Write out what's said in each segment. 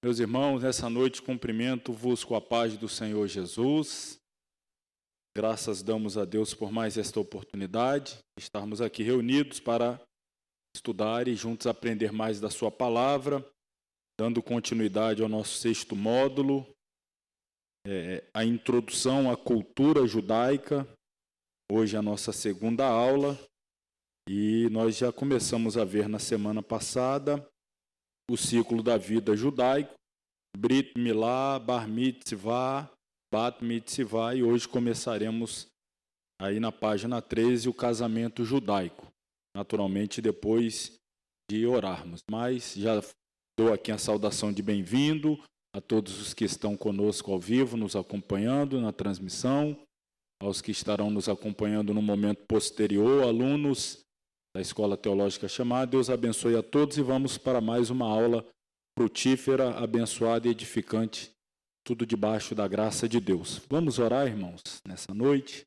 Meus irmãos, nessa noite cumprimento-vos com a paz do Senhor Jesus. Graças damos a Deus por mais esta oportunidade, estarmos aqui reunidos para estudar e juntos aprender mais da sua palavra, dando continuidade ao nosso 6º módulo, a introdução à cultura judaica. Hoje é a nossa 2ª aula e nós já começamos a ver na semana passada o ciclo da vida judaico, Brit Milá, Bar Mitzvah, Bat Mitzvah, e hoje começaremos aí na página 13 o casamento judaico, naturalmente depois de orarmos. Mas já dou aqui a saudação de bem-vindo a todos os que estão conosco ao vivo, nos acompanhando na transmissão, aos que estarão nos acompanhando no momento posterior, alunos da Escola Teológica Chamada. Deus abençoe a todos e vamos para mais uma aula frutífera, abençoada e edificante, tudo debaixo da graça de Deus. Vamos orar, irmãos, nessa noite.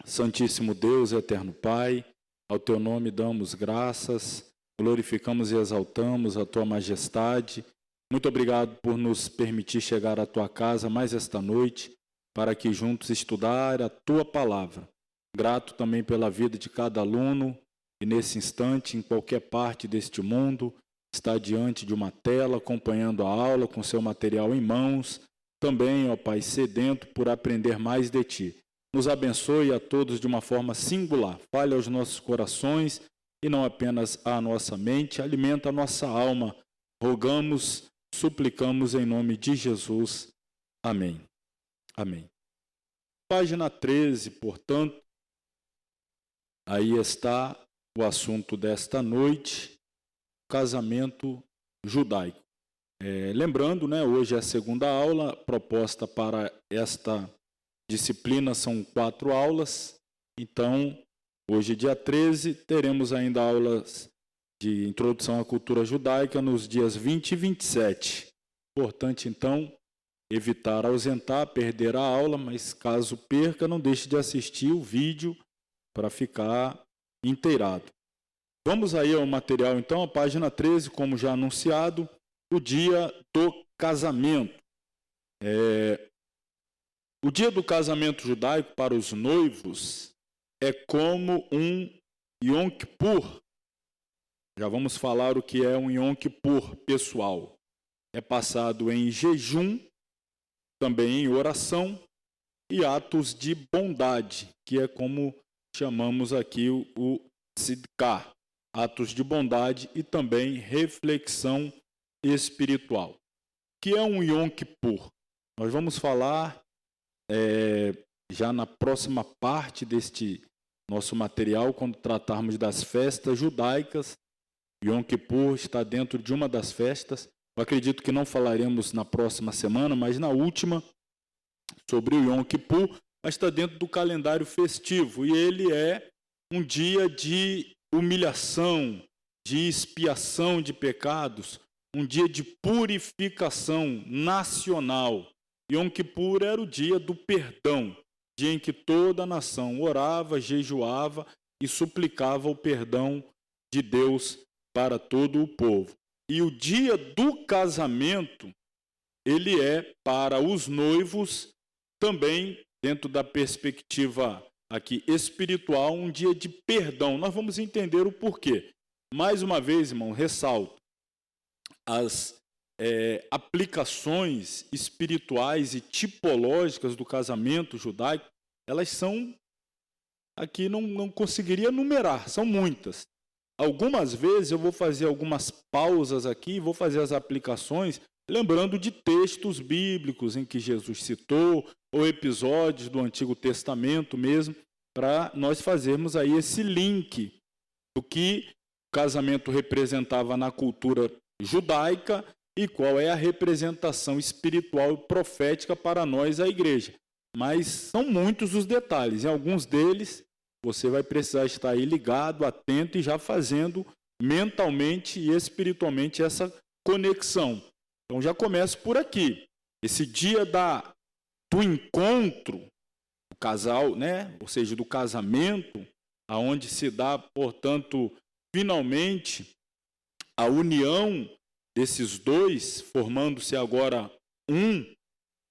Santíssimo Deus, eterno Pai, ao Teu nome damos graças, glorificamos e exaltamos a Tua majestade. Muito obrigado por nos permitir chegar à Tua casa mais esta noite, para que juntos estudar a Tua palavra. Grato também pela vida de cada aluno e nesse instante, em qualquer parte deste mundo, está diante de uma tela, acompanhando a aula com seu material em mãos. Também, ó Pai, sedento por aprender mais de Ti. Nos abençoe a todos de uma forma singular. Fale aos nossos corações e não apenas à nossa mente. Alimenta a nossa alma. Rogamos, suplicamos em nome de Jesus. Amém. Amém. Página 13, portanto, aí está o assunto desta noite, casamento judaico. Lembrando, hoje é a 2ª aula, proposta para esta disciplina são 4 aulas, então, hoje, dia 13, teremos ainda aulas de introdução à cultura judaica nos dias 20 e 27. Importante, então, evitar ausentar, perder a aula, mas caso perca, não deixe de assistir o vídeo para ficar inteirado. Vamos aí ao material, então, a página 13, como já anunciado, o dia do casamento. O dia do casamento judaico para os noivos é como um Yom Kippur. Já vamos falar o que é um Yom Kippur pessoal. É passado em jejum, também em oração e atos de bondade, que é como chamamos aqui o Tzidkah, atos de bondade e também reflexão espiritual. Que é um Yom Kippur? Nós vamos falar já na próxima parte deste nosso material, quando tratarmos das festas judaicas. Yom Kippur está dentro de uma das festas. Eu acredito que não falaremos na próxima semana, mas na última, sobre o Yom Kippur, mas está dentro do calendário festivo, e ele é um dia de humilhação, de expiação de pecados, um dia de purificação nacional. Yom Kippur era o dia do perdão, dia em que toda a nação orava, jejuava e suplicava o perdão de Deus para todo o povo. E o dia do casamento, ele é para os noivos também, dentro da perspectiva aqui espiritual, um dia de perdão. Nós vamos entender o porquê. Mais uma vez, irmão, ressalto, as aplicações espirituais e tipológicas do casamento judaico, elas são, aqui não conseguiria numerar, são muitas. Algumas vezes eu vou fazer algumas pausas aqui, vou fazer as aplicações, lembrando de textos bíblicos em que Jesus citou, ou episódios do Antigo Testamento mesmo, para nós fazermos aí esse link do que o casamento representava na cultura judaica e qual é a representação espiritual e profética para nós, a igreja. Mas são muitos os detalhes, em alguns deles você vai precisar estar aí ligado, atento e já fazendo mentalmente e espiritualmente essa conexão. Então já começo por aqui. Esse dia do encontro, do casal, ou seja, do casamento, aonde se dá, portanto, finalmente a união desses dois, formando-se agora um,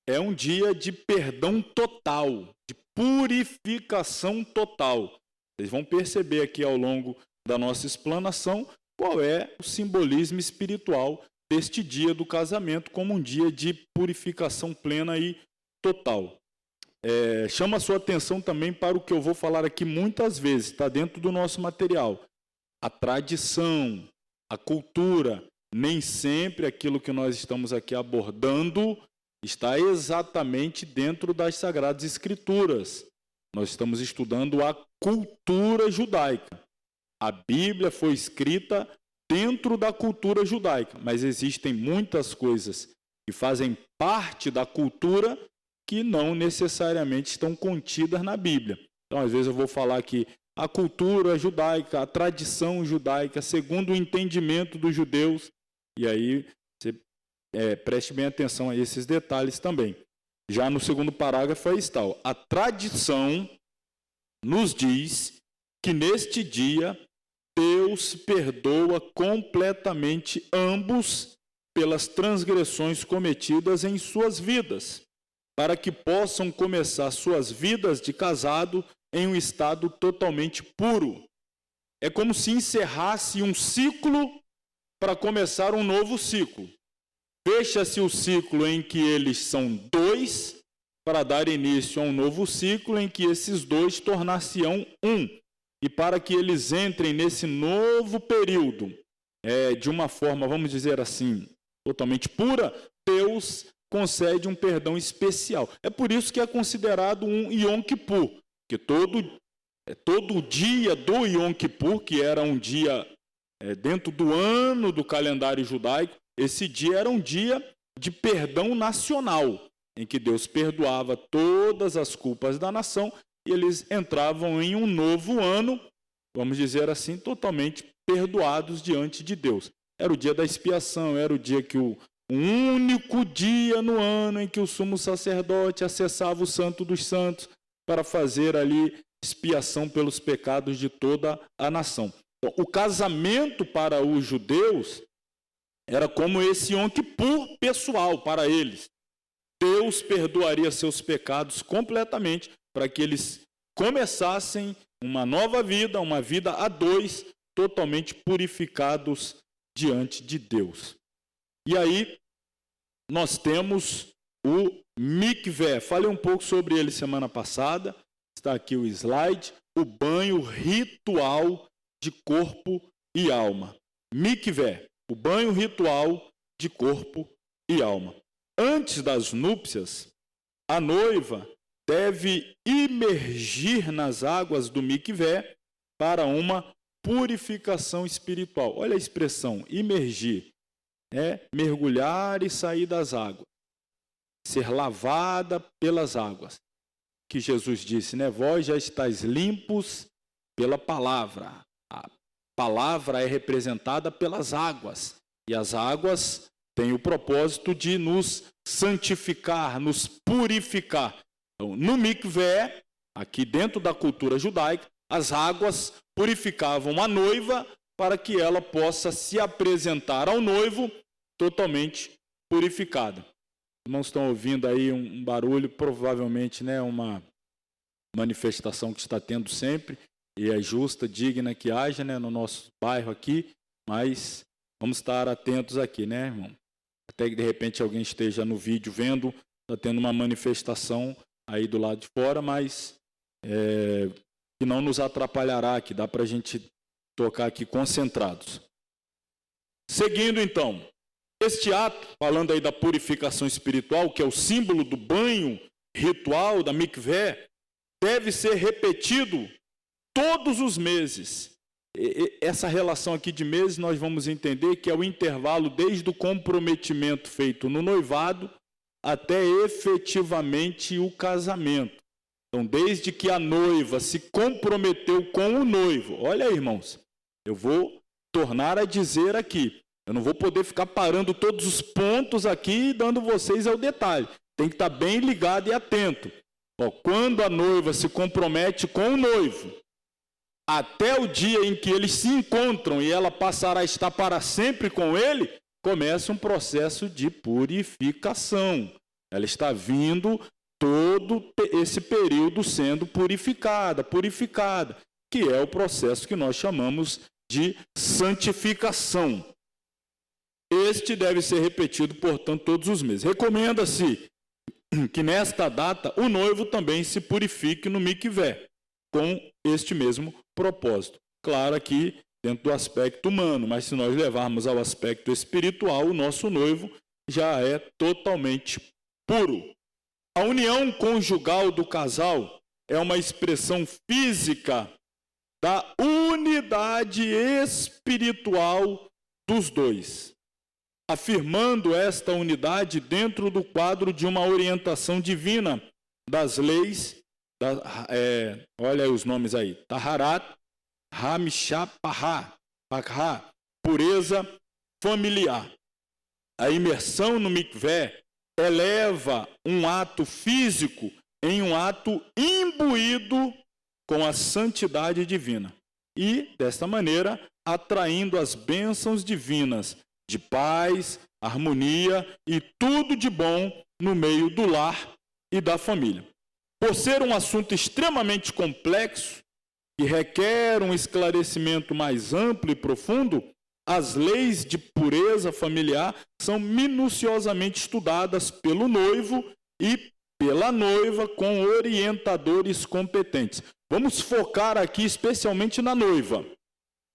é um dia de perdão total, de purificação total. Vocês vão perceber aqui ao longo da nossa explanação qual é o simbolismo espiritual deste dia do casamento como um dia de purificação plena e total. Chama a sua atenção também para o que eu vou falar aqui muitas vezes, está dentro do nosso material. A tradição, a cultura, nem sempre aquilo que nós estamos aqui abordando está exatamente dentro das Sagradas Escrituras. Nós estamos estudando a cultura judaica. A Bíblia foi escrita dentro da cultura judaica, mas existem muitas coisas que fazem parte da cultura que não necessariamente estão contidas na Bíblia. Então, às vezes eu vou falar aqui a cultura judaica, a tradição judaica, segundo o entendimento dos judeus, e aí você preste bem atenção a esses detalhes também. Já no segundo parágrafo aí está, a tradição nos diz que neste dia Deus perdoa completamente ambos pelas transgressões cometidas em suas vidas, para que possam começar suas vidas de casado em um estado totalmente puro. É como se encerrasse um ciclo para começar um novo ciclo. Fecha-se o ciclo em que eles são dois, para dar início a um novo ciclo em que esses dois tornar-se-ão um. E para que eles entrem nesse novo período, de uma forma, vamos dizer assim, totalmente pura, Deus concede um perdão especial. É por isso que é considerado um Yom Kippur, que todo dia do Yom Kippur, que era um dia dentro do ano do calendário judaico, esse dia era um dia de perdão nacional, em que Deus perdoava todas as culpas da nação e eles entravam em um novo ano, vamos dizer assim, totalmente perdoados diante de Deus. Era o dia da expiação, era o dia que o único dia no ano em que o sumo sacerdote acessava o Santo dos Santos para fazer ali expiação pelos pecados de toda a nação. Então, o casamento para os judeus era como esse Yom Kippur pessoal para eles. Deus perdoaria seus pecados completamente para que eles começassem uma nova vida, uma vida a dois, totalmente purificados diante de Deus. E aí, nós temos o mikvé. Falei um pouco sobre ele semana passada, está aqui o slide, o banho ritual de corpo e alma. Mikvé, o banho ritual de corpo e alma. Antes das núpcias, a noiva deve imergir nas águas do mikvé para uma purificação espiritual. Olha a expressão, imergir. Mergulhar e sair das águas. Ser lavada pelas águas. Que Jesus disse, vós já estáis limpos pela palavra. A palavra é representada pelas águas. E as águas têm o propósito de nos santificar, nos purificar. Então, no mikvé, aqui dentro da cultura judaica, as águas purificavam a noiva para que ela possa se apresentar ao noivo totalmente purificada. Os irmãos estão ouvindo aí um barulho, provavelmente uma manifestação que está tendo sempre, e é justa, digna que haja no nosso bairro aqui, mas vamos estar atentos aqui, irmão? Até que de repente alguém esteja no vídeo vendo, está tendo uma manifestação aí do lado de fora, mas que não nos atrapalhará, que dá para a gente tocar aqui concentrados. Seguindo então, este ato, falando aí da purificação espiritual, que é o símbolo do banho ritual da mikvé, deve ser repetido todos os meses. Essa relação aqui de meses nós vamos entender que é o intervalo desde o comprometimento feito no noivado até efetivamente o casamento. Então, desde que a noiva se comprometeu com o noivo, olha aí, irmãos, eu vou tornar a dizer aqui, eu não vou poder ficar parando todos os pontos aqui e dando vocês ao detalhe. Tem que estar bem ligado e atento. Quando a noiva se compromete com o noivo, até o dia em que eles se encontram e ela passará a estar para sempre com ele, começa um processo de purificação. Ela está vindo todo esse período sendo purificada, que é o processo que nós chamamos de santificação. Este deve ser repetido, portanto, todos os meses. Recomenda-se que nesta data o noivo também se purifique no mikvé, com este mesmo propósito. Claro, aqui dentro do aspecto humano, mas se nós levarmos ao aspecto espiritual, o nosso noivo já é totalmente puro. A união conjugal do casal é uma expressão física da unidade espiritual dos dois, afirmando esta unidade dentro do quadro de uma orientação divina das leis, olha aí os nomes aí, Taharat, Hamishapahá, pureza familiar. A imersão no mikvé eleva um ato físico em um ato imbuído com a santidade divina e, desta maneira, atraindo as bênçãos divinas de paz, harmonia e tudo de bom no meio do lar e da família. Por ser um assunto extremamente complexo e requer um esclarecimento mais amplo e profundo, as leis de pureza familiar são minuciosamente estudadas pelo noivo e pela noiva com orientadores competentes. Vamos focar aqui especialmente na noiva.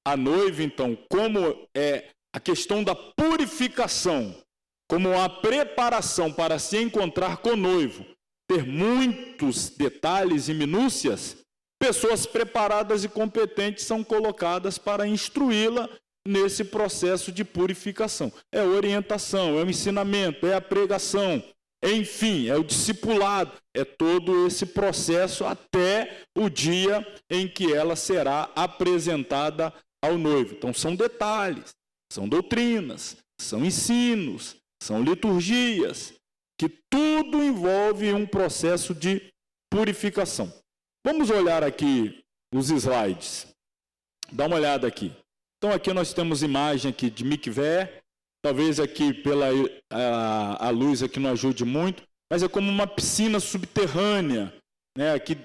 A noiva, então, como é a questão da purificação, como a preparação para se encontrar com o noivo, ter muitos detalhes e minúcias, pessoas preparadas e competentes são colocadas para instruí-la nesse processo de purificação. É orientação, é o ensinamento, é a pregação, enfim, é o discipulado, é todo esse processo até o dia em que ela será apresentada ao noivo. Então, são detalhes, são doutrinas, são ensinos, são liturgias, que tudo envolve um processo de purificação. Vamos olhar aqui os slides. Dá uma olhada aqui. Então, aqui nós temos imagem aqui de mikvé. Talvez aqui pela a luz aqui não ajude muito, mas é como uma piscina subterrânea, né, aqui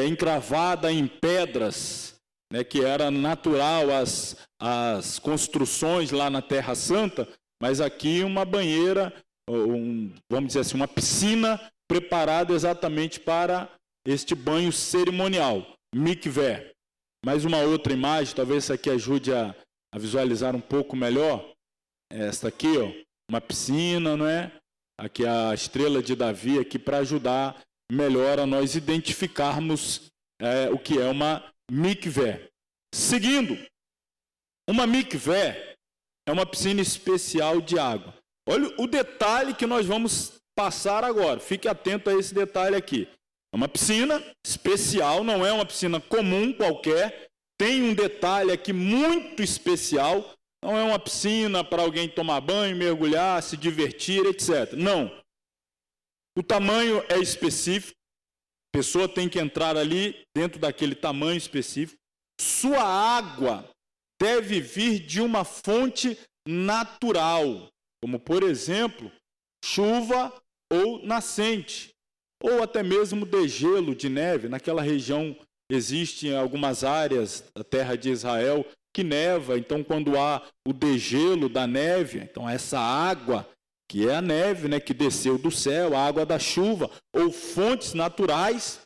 encravada em pedras, né, que era natural as construções lá na Terra Santa, mas aqui uma banheira, vamos dizer assim, uma piscina preparada exatamente para este banho cerimonial, mikvé. Mais uma outra imagem, talvez essa aqui ajude a visualizar um pouco melhor. Esta aqui, ó, uma piscina, não é? Aqui a estrela de Davi, aqui para ajudar melhor a nós identificarmos o que é uma mikvé. Seguindo, uma mikvé é uma piscina especial de água. Olha o detalhe que nós vamos passar agora. Fique atento a esse detalhe aqui. É uma piscina especial, não é uma piscina comum qualquer. Tem um detalhe aqui muito especial. Não é uma piscina para alguém tomar banho, mergulhar, se divertir, etc. Não. O tamanho é específico. A pessoa tem que entrar ali dentro daquele tamanho específico. Sua água deve vir de uma fonte natural, como, por exemplo, chuva ou nascente, ou até mesmo degelo de neve. Naquela região existem algumas áreas da terra de Israel que neva, então quando há o degelo da neve, então essa água, que é a neve, né, que desceu do céu, a água da chuva, ou fontes naturais,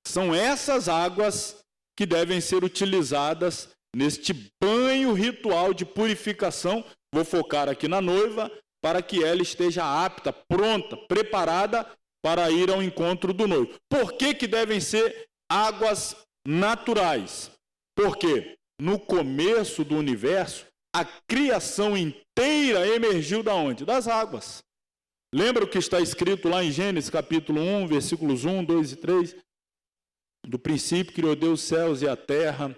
são essas águas que devem ser utilizadas neste banho ritual de purificação. Vou focar aqui na noiva, para que ela esteja apta, pronta, preparada para ir ao encontro do noivo. Por que devem ser águas naturais? Porque no começo do universo, a criação inteira emergiu da onde? Das águas. Lembra o que está escrito lá em Gênesis, capítulo 1, versículos 1, 2 e 3? Do princípio criou Deus os céus e a terra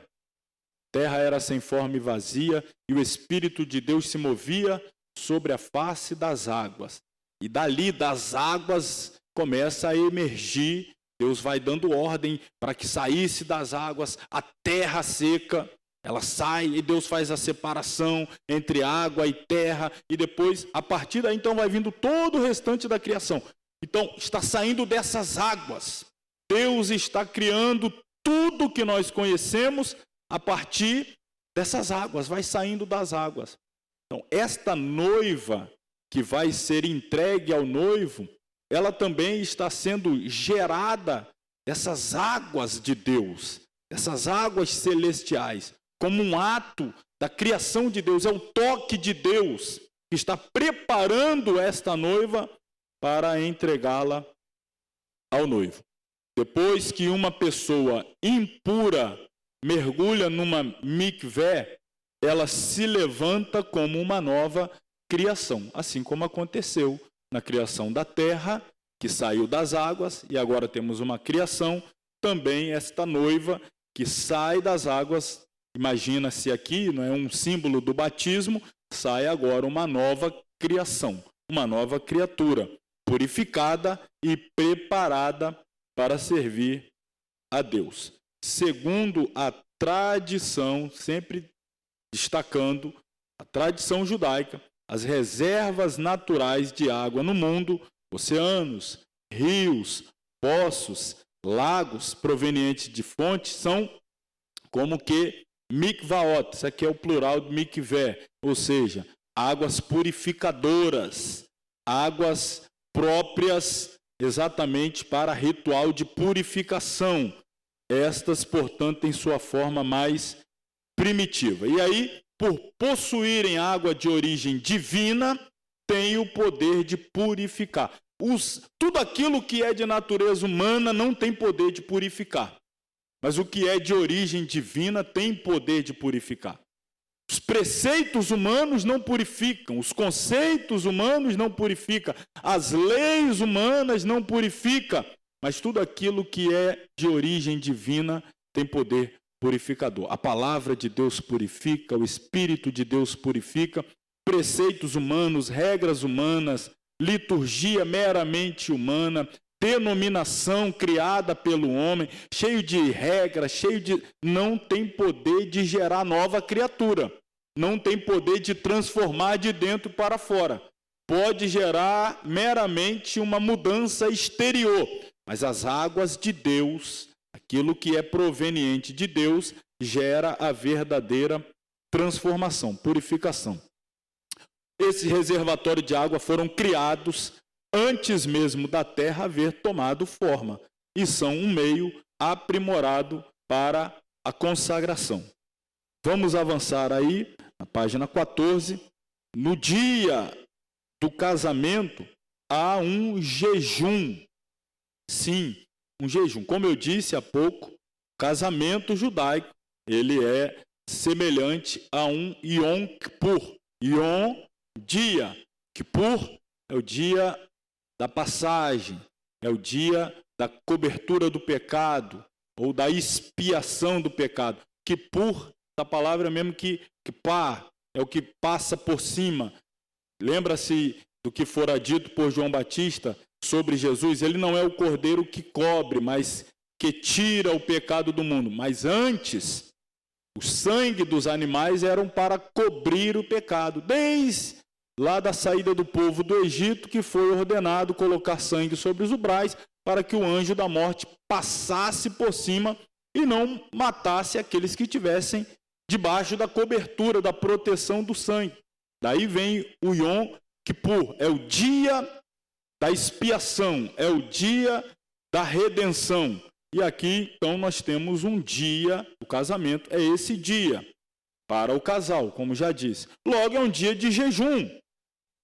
era sem forma e vazia, e o Espírito de Deus se movia sobre a face das águas. E dali, das águas, começa a emergir, Deus vai dando ordem para que saísse das águas a terra seca. Ela sai e Deus faz a separação entre água e terra, e depois, a partir daí, então, vai vindo todo o restante da criação. Então, está saindo dessas águas. Deus está criando tudo que nós conhecemos a partir dessas águas, vai saindo das águas. Então, esta noiva que vai ser entregue ao noivo, ela também está sendo gerada dessas águas de Deus, essas águas celestiais, como um ato da criação de Deus, é o toque de Deus que está preparando esta noiva para entregá-la ao noivo. Depois que uma pessoa impura mergulha numa mikvé, ela se levanta como uma nova criação, assim como aconteceu na criação da terra, que saiu das águas, e agora temos uma criação, também esta noiva que sai das águas, imagina-se aqui, não é um símbolo do batismo, sai agora uma nova criação, uma nova criatura, purificada e preparada para servir a Deus. Segundo a tradição, sempre destacando a tradição judaica, as reservas naturais de água no mundo, oceanos, rios, poços, lagos provenientes de fontes, são como que mikvaot, isso aqui é o plural de mikvé, ou seja, águas purificadoras, águas próprias exatamente para ritual de purificação. Estas, portanto, têm sua forma mais primitiva. E aí, por possuírem água de origem divina, têm o poder de purificar. Tudo aquilo que é de natureza humana não tem poder de purificar. Mas o que é de origem divina tem poder de purificar. Os preceitos humanos não purificam, os conceitos humanos não purificam, as leis humanas não purificam, mas tudo aquilo que é de origem divina tem poder purificador. A palavra de Deus purifica, o Espírito de Deus purifica, preceitos humanos, regras humanas, liturgia meramente humana, denominação criada pelo homem, cheio de regras, não tem poder de gerar nova criatura, não tem poder de transformar de dentro para fora. Pode gerar meramente uma mudança exterior, mas as águas de Deus, aquilo que é proveniente de Deus, gera a verdadeira transformação, purificação. Esses reservatórios de água foram criados antes mesmo da terra haver tomado forma, e são um meio aprimorado para a consagração. Vamos avançar aí, na página 14. No dia do casamento, há um jejum. Sim, um jejum. Como eu disse há pouco, casamento judaico, ele é semelhante a um Yom Kippur. Yom, dia. Kippur é o dia da passagem, é o dia da cobertura do pecado, ou da expiação do pecado. Kippur, a palavra mesmo que pá, é o que passa por cima. Lembra-se do que fora dito por João Batista sobre Jesus? Ele não é o cordeiro que cobre, mas que tira o pecado do mundo. Mas antes, o sangue dos animais eram para cobrir o pecado. Desde lá da saída do povo do Egito, que foi ordenado colocar sangue sobre os umbrais, para que o anjo da morte passasse por cima e não matasse aqueles que estivessem debaixo da cobertura, da proteção do sangue. Daí vem o Yom Kippur, é o dia da expiação, é o dia da redenção. E aqui, então, nós temos um dia, o casamento é esse dia, para o casal, como já disse. Logo, é um dia de jejum.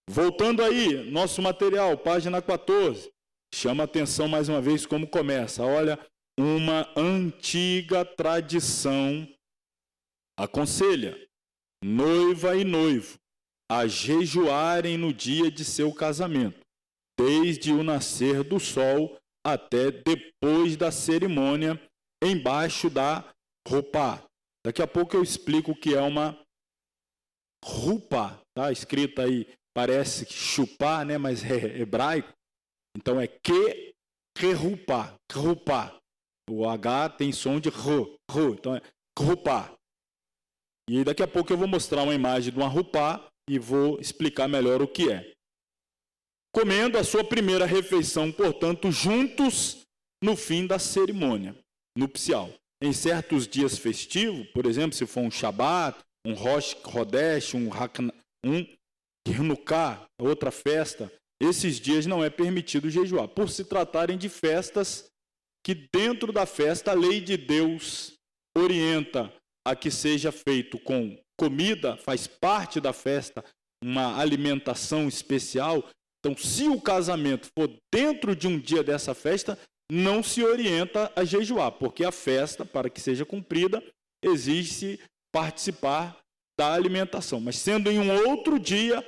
Voltando aí, nosso material, página 14, chama atenção mais uma vez como começa. Olha, uma antiga tradição aconselha noiva e noivo a jejuarem no dia de seu casamento, desde o nascer do sol até depois da cerimônia, embaixo da roupa. Daqui a pouco eu explico o que é uma roupa, tá? Escrito aí, parece chupar, né? Mas é hebraico. Então é roupa. O H tem som de ru. Então é roupa. E daqui a pouco eu vou mostrar uma imagem de uma rupá e vou explicar melhor o que é. Comendo a sua primeira refeição, portanto, juntos no fim da cerimônia nupcial. Em certos dias festivos, por exemplo, se for um Shabat, um Rosh Chodesh, um Hanukkah, outra festa, esses dias não é permitido jejuar, por se tratarem de festas que dentro da festa a lei de Deus orienta a que seja feito com comida, faz parte da festa, uma alimentação especial. Então, se o casamento for dentro de um dia dessa festa, não se orienta a jejuar, porque a festa, para que seja cumprida, exige participar da alimentação. Mas sendo em um outro dia,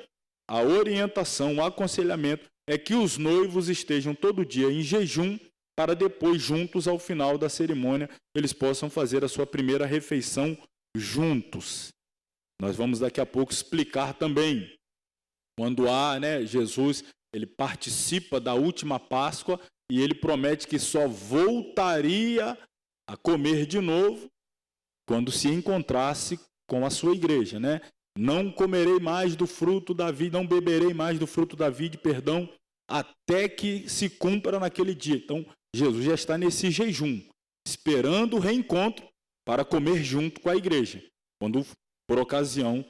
a orientação, o aconselhamento é que os noivos estejam todo dia em jejum, para depois, juntos, ao final da cerimônia, eles possam fazer a sua primeira refeição juntos. Nós vamos daqui a pouco explicar também. Quando Jesus, ele participa da última Páscoa e ele promete que só voltaria a comer de novo quando se encontrasse com a sua igreja, né? Não comerei mais do fruto da vide, não beberei mais do fruto da vide, até que se cumpra naquele dia. Então, Jesus já está nesse jejum, esperando o reencontro para comer junto com a igreja, por ocasião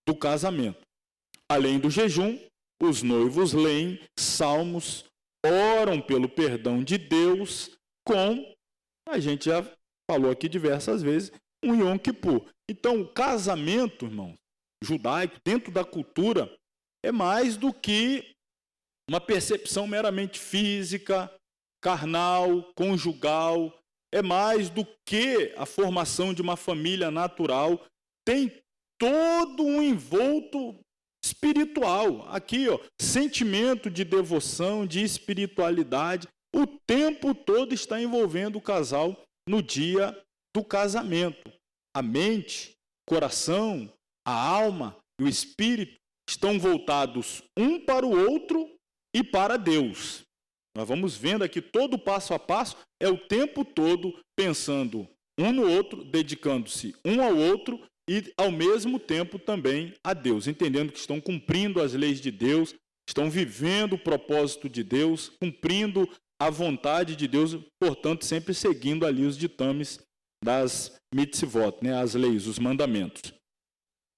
do casamento. Além do jejum, os noivos leem salmos, oram pelo perdão de Deus, a gente já falou aqui diversas vezes, um Yom Kippur. Então, o casamento, irmãos, judaico, dentro da cultura, é mais do que uma percepção meramente física, carnal, conjugal, é mais do que a formação de uma família natural, tem todo um envolto espiritual. Aqui, sentimento de devoção, de espiritualidade, o tempo todo está envolvendo o casal no dia do casamento. A mente, o coração, a alma e o espírito estão voltados um para o outro e para Deus. Nós vamos vendo aqui todo passo a passo, é o tempo todo pensando um no outro, dedicando-se um ao outro e, ao mesmo tempo, também a Deus, entendendo que estão cumprindo as leis de Deus, estão vivendo o propósito de Deus, cumprindo a vontade de Deus, portanto, sempre seguindo ali os ditames das mitzvot, as leis, os mandamentos.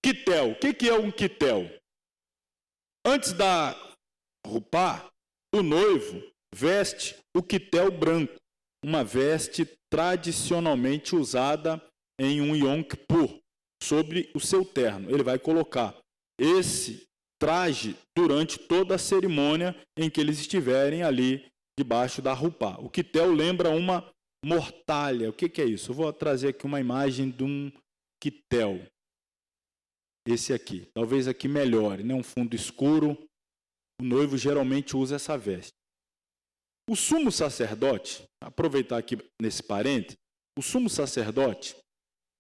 Quitel, o que é um quitel? Antes da rupá, o noivo veste o quitel branco, uma veste tradicionalmente usada em um Yom Kippur, sobre o seu terno. Ele vai colocar esse traje durante toda a cerimônia em que eles estiverem ali debaixo da rupá. O quitel lembra uma mortalha. O que é isso? Eu vou trazer aqui uma imagem de um quitel. Esse aqui. Talvez aqui melhore, um fundo escuro. O noivo geralmente usa essa veste. O sumo sacerdote, aproveitar aqui nesse parênteses, o sumo sacerdote,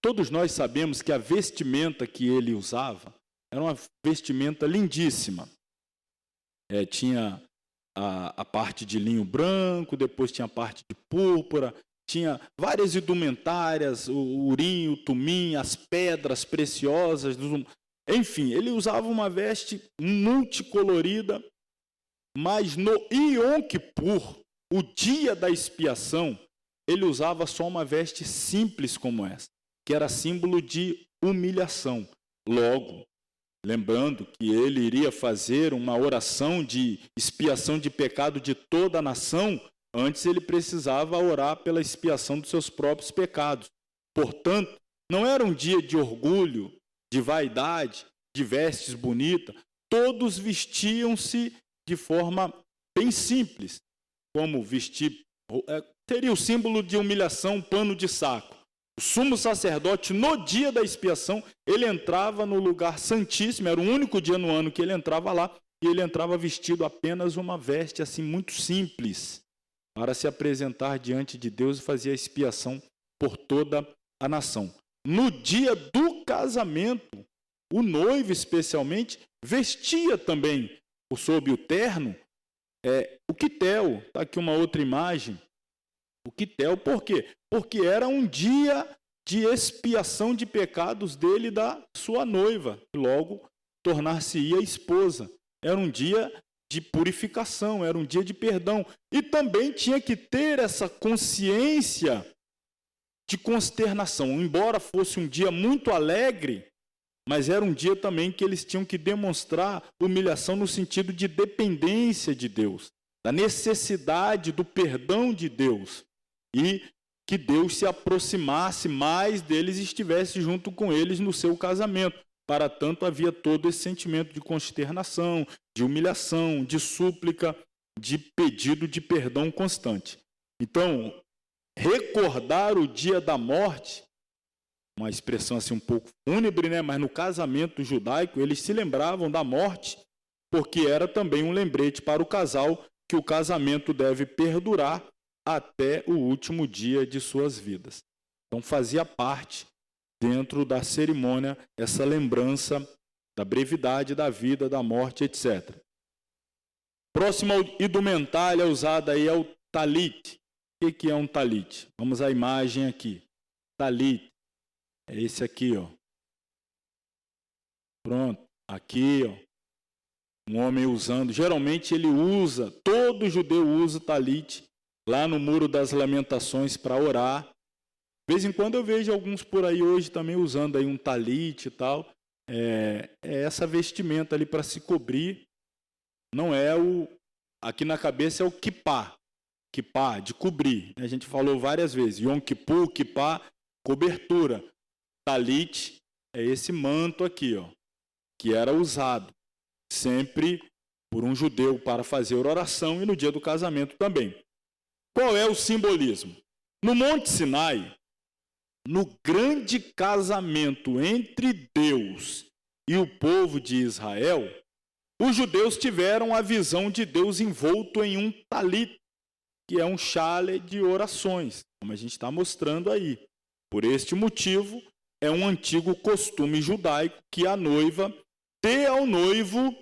todos nós sabemos que a vestimenta que ele usava era uma vestimenta lindíssima. Tinha a parte de linho branco, depois tinha a parte de púrpura, tinha várias indumentárias, o urim, o tumim, as pedras preciosas. Enfim, ele usava uma veste multicolorida, mas no Yom Kippur, o dia da expiação, ele usava só uma veste simples como essa, que era símbolo de humilhação. Logo, lembrando que ele iria fazer uma oração de expiação de pecado de toda a nação, antes ele precisava orar pela expiação dos seus próprios pecados. Portanto, não era um dia de orgulho, de vaidade, de vestes bonitas. Todos vestiam-se de forma bem simples, como vestir, teria o símbolo de humilhação, pano de saco. O sumo sacerdote, no dia da expiação, ele entrava no lugar santíssimo, era o único dia no ano que ele entrava lá, e ele entrava vestido apenas uma veste assim muito simples, para se apresentar diante de Deus e fazer a expiação por toda a nação. No dia do casamento, o noivo especialmente vestia também, sob o terno, o quitel. Está aqui uma outra imagem. O quitel, por quê? Porque era um dia de expiação de pecados dele e da sua noiva, que logo tornar-se-ia esposa. Era um dia de purificação, era um dia de perdão. E também tinha que ter essa consciência de consternação. Embora fosse um dia muito alegre, mas era um dia também que eles tinham que demonstrar humilhação no sentido de dependência de Deus, da necessidade do perdão de Deus, e que Deus se aproximasse mais deles e estivesse junto com eles no seu casamento. Para tanto, havia todo esse sentimento de consternação, de humilhação, de súplica, de pedido de perdão constante. Então, recordar o dia da morte, uma expressão assim um pouco fúnebre, né? Mas no casamento judaico eles se lembravam da morte, porque era também um lembrete para o casal que o casamento deve perdurar até o último dia de suas vidas. Então fazia parte, dentro da cerimônia, essa lembrança da brevidade da vida, da morte, etc. Próxima indumentária usada aí é o talit. O que é um talit? Vamos à imagem aqui. Talit. É esse aqui, ó. Pronto. Aqui, ó. Um homem usando. Geralmente ele usa, todo judeu usa o talit lá no Muro das Lamentações para orar. De vez em quando eu vejo alguns por aí hoje também usando aí um talit e tal. É essa vestimenta ali para se cobrir. Não é o... Aqui na cabeça é o kippá. Kippá, de cobrir. A gente falou várias vezes. Yom Kippur, kippá, cobertura. Talit é esse manto aqui, ó, que era usado sempre por um judeu para fazer oração e no dia do casamento também. Qual é o simbolismo? No Monte Sinai, no grande casamento entre Deus e o povo de Israel, os judeus tiveram a visão de Deus envolto em um talit, que é um chale de orações, como a gente está mostrando aí. Por este motivo, é um antigo costume judaico que a noiva dê ao noivo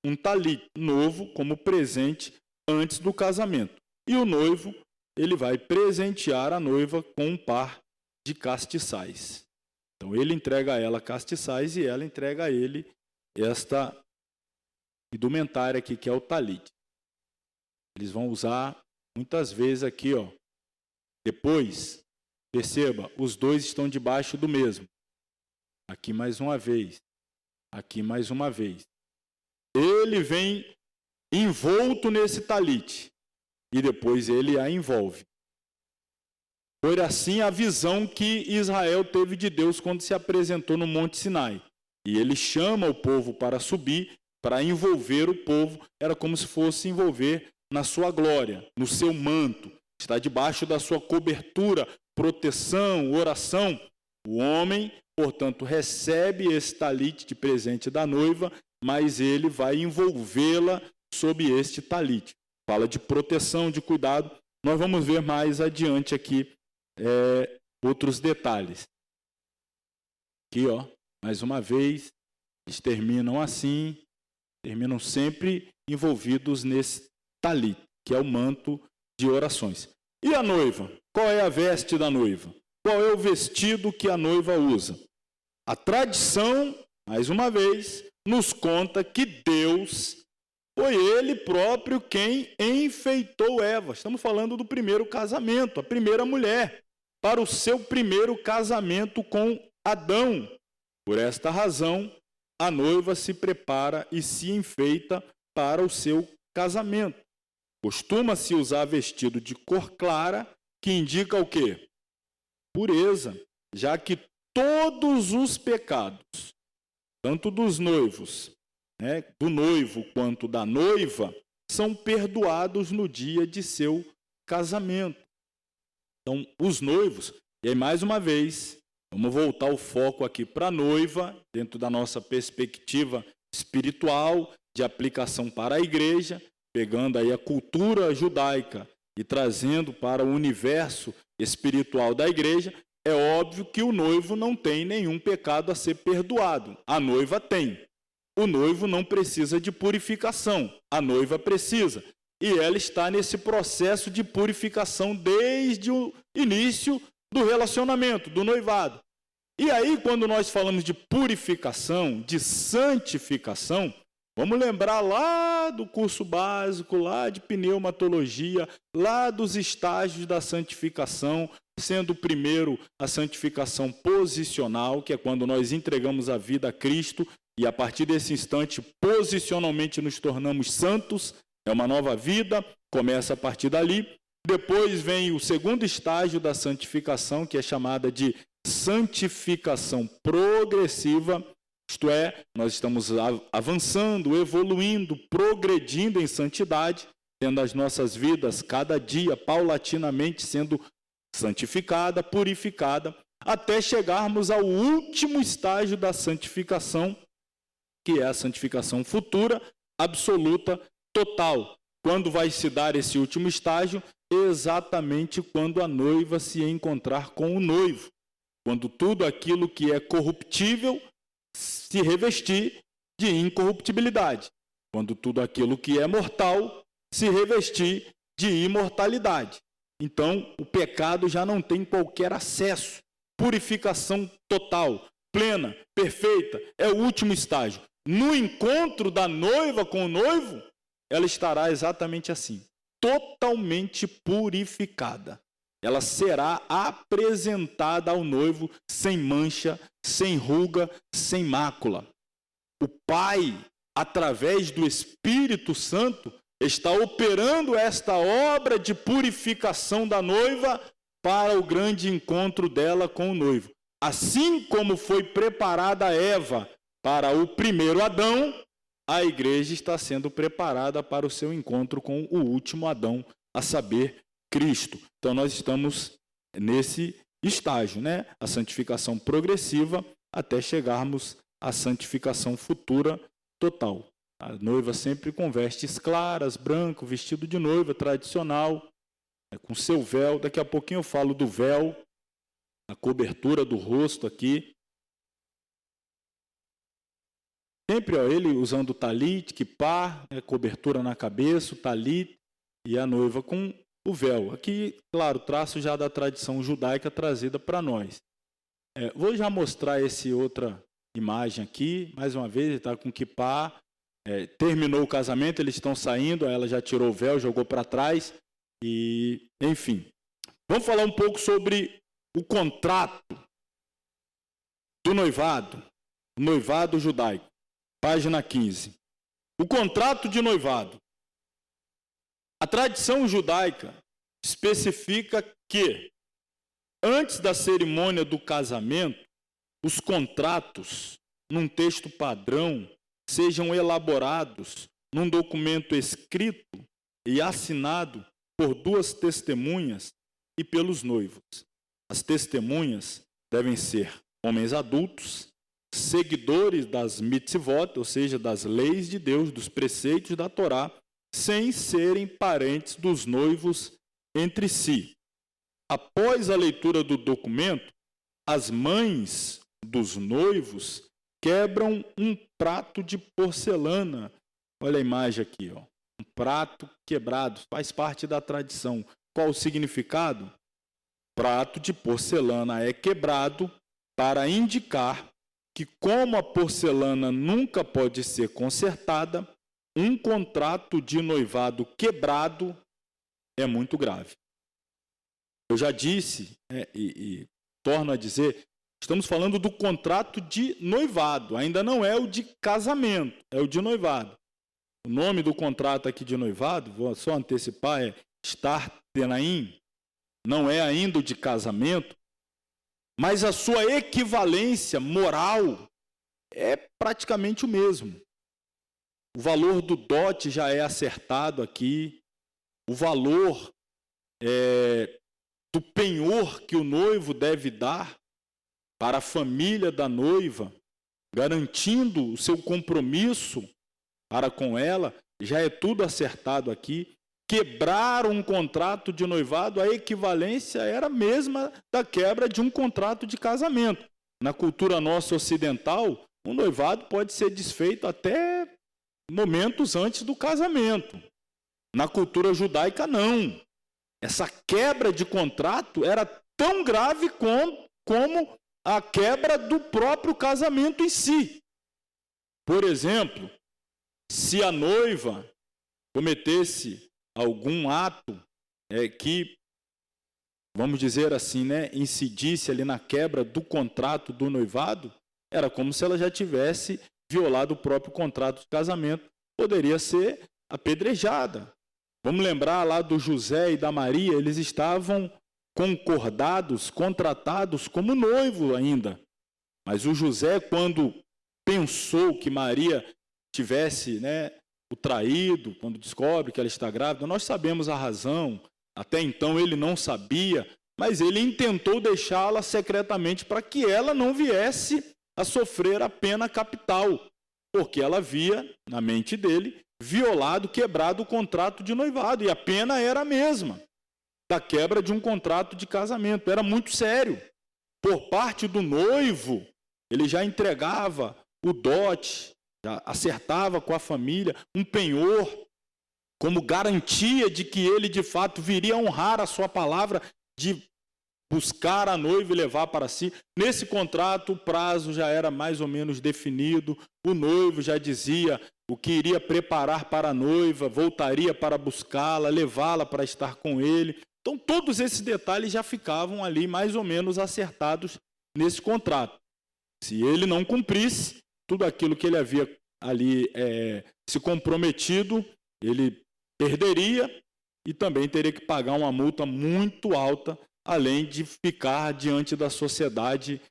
um talit novo como presente antes do casamento. E o noivo, ele vai presentear a noiva com um par de castiçais. Então ele entrega a ela castiçais e ela entrega a ele esta indumentária aqui, que é o talit. Eles vão usar muitas vezes aqui, ó. Depois, perceba, os dois estão debaixo do mesmo. Aqui mais uma vez. Aqui mais uma vez. Ele vem envolto nesse talit. E depois ele a envolve. Foi assim a visão que Israel teve de Deus quando se apresentou no Monte Sinai. E ele chama o povo para subir, para envolver o povo. Era como se fosse envolver na sua glória, no seu manto. Está debaixo da sua cobertura, proteção, oração. O homem, portanto, recebe esse talit de presente da noiva, mas ele vai envolvê-la sob este talit. Fala de proteção, de cuidado. Nós vamos ver mais adiante aqui outros detalhes. Aqui, ó, mais uma vez, eles terminam assim, terminam sempre envolvidos nesse talit, que é o manto de orações. E a noiva? Qual é a veste da noiva? Qual é o vestido que a noiva usa? A tradição, mais uma vez, nos conta que Deus foi Ele próprio quem enfeitou Eva. Estamos falando do primeiro casamento, a primeira mulher, para o seu primeiro casamento com Adão. Por esta razão, a noiva se prepara e se enfeita para o seu casamento. Costuma-se usar vestido de cor clara, que indica o quê? Pureza, já que todos os pecados, tanto dos noivos, do noivo quanto da noiva, são perdoados no dia de seu casamento. Então, os noivos, e aí mais uma vez, vamos voltar o foco aqui para a noiva, dentro da nossa perspectiva espiritual, de aplicação para a igreja, pegando aí a cultura judaica e trazendo para o universo espiritual da igreja. É óbvio que o noivo não tem nenhum pecado a ser perdoado. A noiva tem. O noivo não precisa de purificação. A noiva precisa. E ela está nesse processo de purificação desde o início do relacionamento, do noivado. E aí, quando nós falamos de purificação, de santificação, vamos lembrar lá do curso básico, lá de pneumatologia, lá dos estágios da santificação, sendo o primeiro a santificação posicional, que é quando nós entregamos a vida a Cristo e a partir desse instante, posicionalmente nos tornamos santos, é uma nova vida, começa a partir dali. Depois vem o segundo estágio da santificação, que é chamada de santificação progressiva, isto é, nós estamos avançando, evoluindo, progredindo em santidade, tendo as nossas vidas cada dia, paulatinamente, sendo santificada, purificada, até chegarmos ao último estágio da santificação, que é a santificação futura, absoluta, total. Quando vai se dar esse último estágio? Exatamente quando a noiva se encontrar com o noivo. Quando tudo aquilo que é corruptível se revestir de incorruptibilidade. Quando tudo aquilo que é mortal se revestir de imortalidade. Então, o pecado já não tem qualquer acesso. Purificação total, plena, perfeita, é o último estágio. No encontro da noiva com o noivo, ela estará exatamente assim, totalmente purificada. Ela será apresentada ao noivo sem mancha, sem ruga, sem mácula. O Pai, através do Espírito Santo, está operando esta obra de purificação da noiva para o grande encontro dela com o noivo. Assim como foi preparada Eva para o primeiro Adão, a igreja está sendo preparada para o seu encontro com o último Adão, a saber, Cristo. Então nós estamos nesse estágio, né? A santificação progressiva até chegarmos à santificação futura total. A noiva sempre com vestes claras, branco, vestido de noiva tradicional, com seu véu. Daqui a pouquinho eu falo do véu, a cobertura do rosto aqui. Sempre ele usando o talit, kipá, cobertura na cabeça, o talit, e a noiva com o véu. Aqui, claro, traço já da tradição judaica trazida para nós. Vou já mostrar essa outra imagem aqui, mais uma vez, ele está com kipá, terminou o casamento, eles estão saindo, ela já tirou o véu, jogou para trás, e enfim. Vamos falar um pouco sobre o contrato do noivado, o noivado judaico, página 15. O contrato de noivado. A tradição judaica especifica que, antes da cerimônia do casamento, os contratos, num texto padrão, sejam elaborados num documento escrito e assinado por duas testemunhas e pelos noivos. As testemunhas devem ser homens adultos, seguidores das mitzvot, ou seja, das leis de Deus, dos preceitos da Torá, sem serem parentes dos noivos entre si. Após a leitura do documento, as mães dos noivos quebram um prato de porcelana. Olha a imagem aqui, ó. Um prato quebrado, faz parte da tradição. Qual o significado? Prato de porcelana é quebrado para indicar que, como a porcelana nunca pode ser consertada, um contrato de noivado quebrado é muito grave. Eu já disse, e torno a dizer, estamos falando do contrato de noivado, ainda não é o de casamento, é o de noivado. O nome do contrato aqui de noivado, vou só antecipar, é Shtar Tenaim, não é ainda o de casamento, mas a sua equivalência moral é praticamente o mesmo. O valor do dote já é acertado aqui, o valor do penhor que o noivo deve dar para a família da noiva, garantindo o seu compromisso para com ela, já é tudo acertado aqui. Quebrar um contrato de noivado, a equivalência era a mesma da quebra de um contrato de casamento. Na cultura nossa ocidental, um noivado pode ser desfeito até momentos antes do casamento. Na cultura judaica, não. Essa quebra de contrato era tão grave como a quebra do próprio casamento em si. Por exemplo, se a noiva cometesse algum ato que, vamos dizer assim, incidisse ali na quebra do contrato do noivado, era como se ela já tivesse violado o próprio contrato de casamento, poderia ser apedrejada. Vamos lembrar lá do José e da Maria, eles estavam concordados, contratados como noivo ainda. Mas o José, quando pensou que Maria tivesse o traído, quando descobre que ela está grávida, nós sabemos a razão, até então ele não sabia, mas ele intentou deixá-la secretamente para que ela não viesse a sofrer a pena capital, porque ela havia, na mente dele, violado, quebrado o contrato de noivado, e a pena era a mesma, da quebra de um contrato de casamento. Era muito sério. Por parte do noivo, ele já entregava o dote, já acertava com a família, um penhor, como garantia de que ele, de fato, viria a honrar a sua palavra de buscar a noiva e levar para si. Nesse contrato, o prazo já era mais ou menos definido, o noivo já dizia o que iria preparar para a noiva, voltaria para buscá-la, levá-la para estar com ele. Então, todos esses detalhes já ficavam ali mais ou menos acertados nesse contrato. Se ele não cumprisse tudo aquilo que ele havia ali se comprometido, ele perderia e também teria que pagar uma multa muito alta, além de ficar diante da sociedade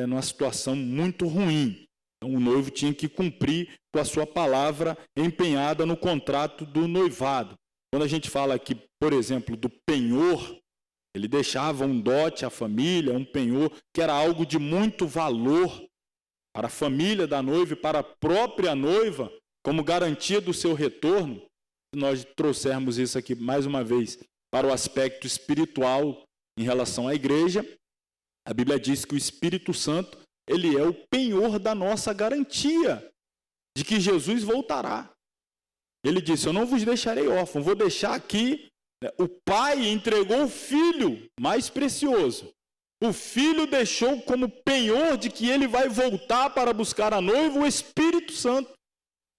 numa situação muito ruim. Então, o noivo tinha que cumprir com a sua palavra empenhada no contrato do noivado. Quando a gente fala aqui, por exemplo, do penhor, ele deixava um dote à família, um penhor que era algo de muito valor para a família da noiva e para a própria noiva, como garantia do seu retorno. Se nós trouxermos isso aqui mais uma vez para o aspecto espiritual em relação à igreja, a Bíblia diz que o Espírito Santo, ele é o penhor da nossa garantia de que Jesus voltará. Ele disse: eu não vos deixarei órfão, vou deixar aqui. O pai entregou o filho mais precioso. O filho deixou como penhor de que ele vai voltar para buscar a noiva o Espírito Santo,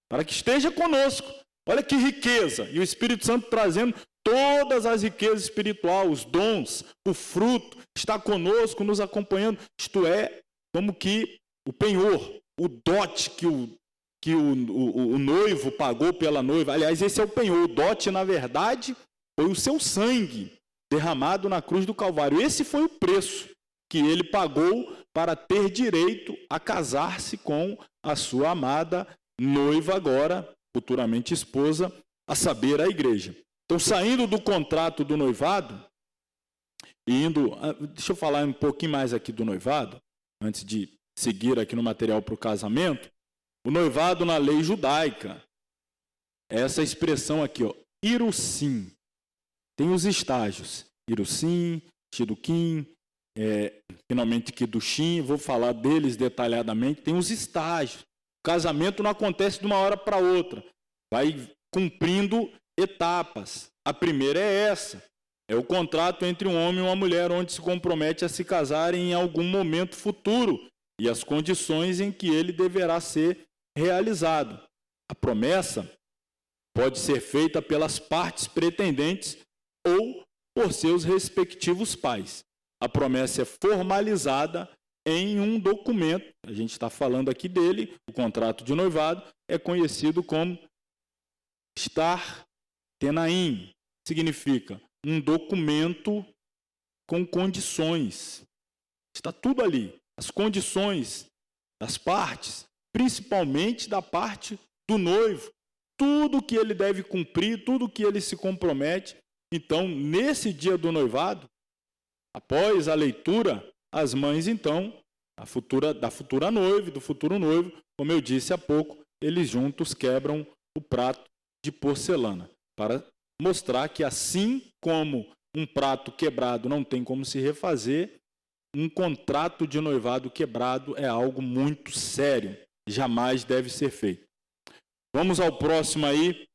para que esteja conosco. Olha que riqueza! E o Espírito Santo trazendo todas as riquezas espirituais, os dons, o fruto, está conosco, nos acompanhando. Isto é, como que o penhor, o dote que o noivo pagou pela noiva. Aliás, esse é o penhor. O dote, na verdade, foi o seu sangue derramado na cruz do Calvário. Esse foi o preço que ele pagou para ter direito a casar-se com a sua amada noiva, agora futuramente esposa, a saber, a igreja. Então, saindo do contrato do noivado, e indo... Deixa eu falar um pouquinho mais aqui do noivado, antes de seguir aqui no material para o casamento. O noivado na lei judaica, essa expressão aqui, irusim, tem os estágios, irusim, shidukim, finalmente kiddushin, vou falar deles detalhadamente, tem os estágios. O casamento não acontece de uma hora para outra, vai cumprindo etapas. A primeira é essa, é o contrato entre um homem e uma mulher, onde se compromete a se casarem em algum momento futuro e as condições em que ele deverá ser realizado. A promessa pode ser feita pelas partes pretendentes ou por seus respectivos pais. A promessa é formalizada em um documento, a gente está falando aqui dele, o contrato de noivado, é conhecido como Shtar Tenaim, significa um documento com condições. Está tudo ali, as condições das partes, principalmente da parte do noivo, tudo que ele deve cumprir, tudo que ele se compromete. Então, nesse dia do noivado, após a leitura, as mães, então, da futura noiva e do futuro noivo, como eu disse há pouco, eles juntos quebram o prato de porcelana, para mostrar que, assim como um prato quebrado não tem como se refazer, um contrato de noivado quebrado é algo muito sério, jamais deve ser feito. Vamos ao próximo aí,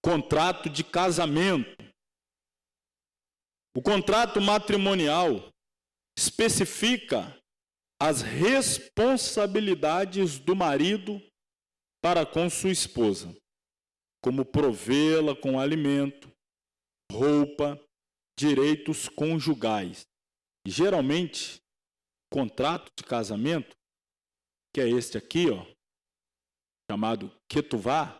contrato de casamento. O contrato matrimonial especifica as responsabilidades do marido para com sua esposa, como provê-la com alimento, roupa, direitos conjugais. E, geralmente, contrato de casamento, que é este aqui, chamado Ketuvá,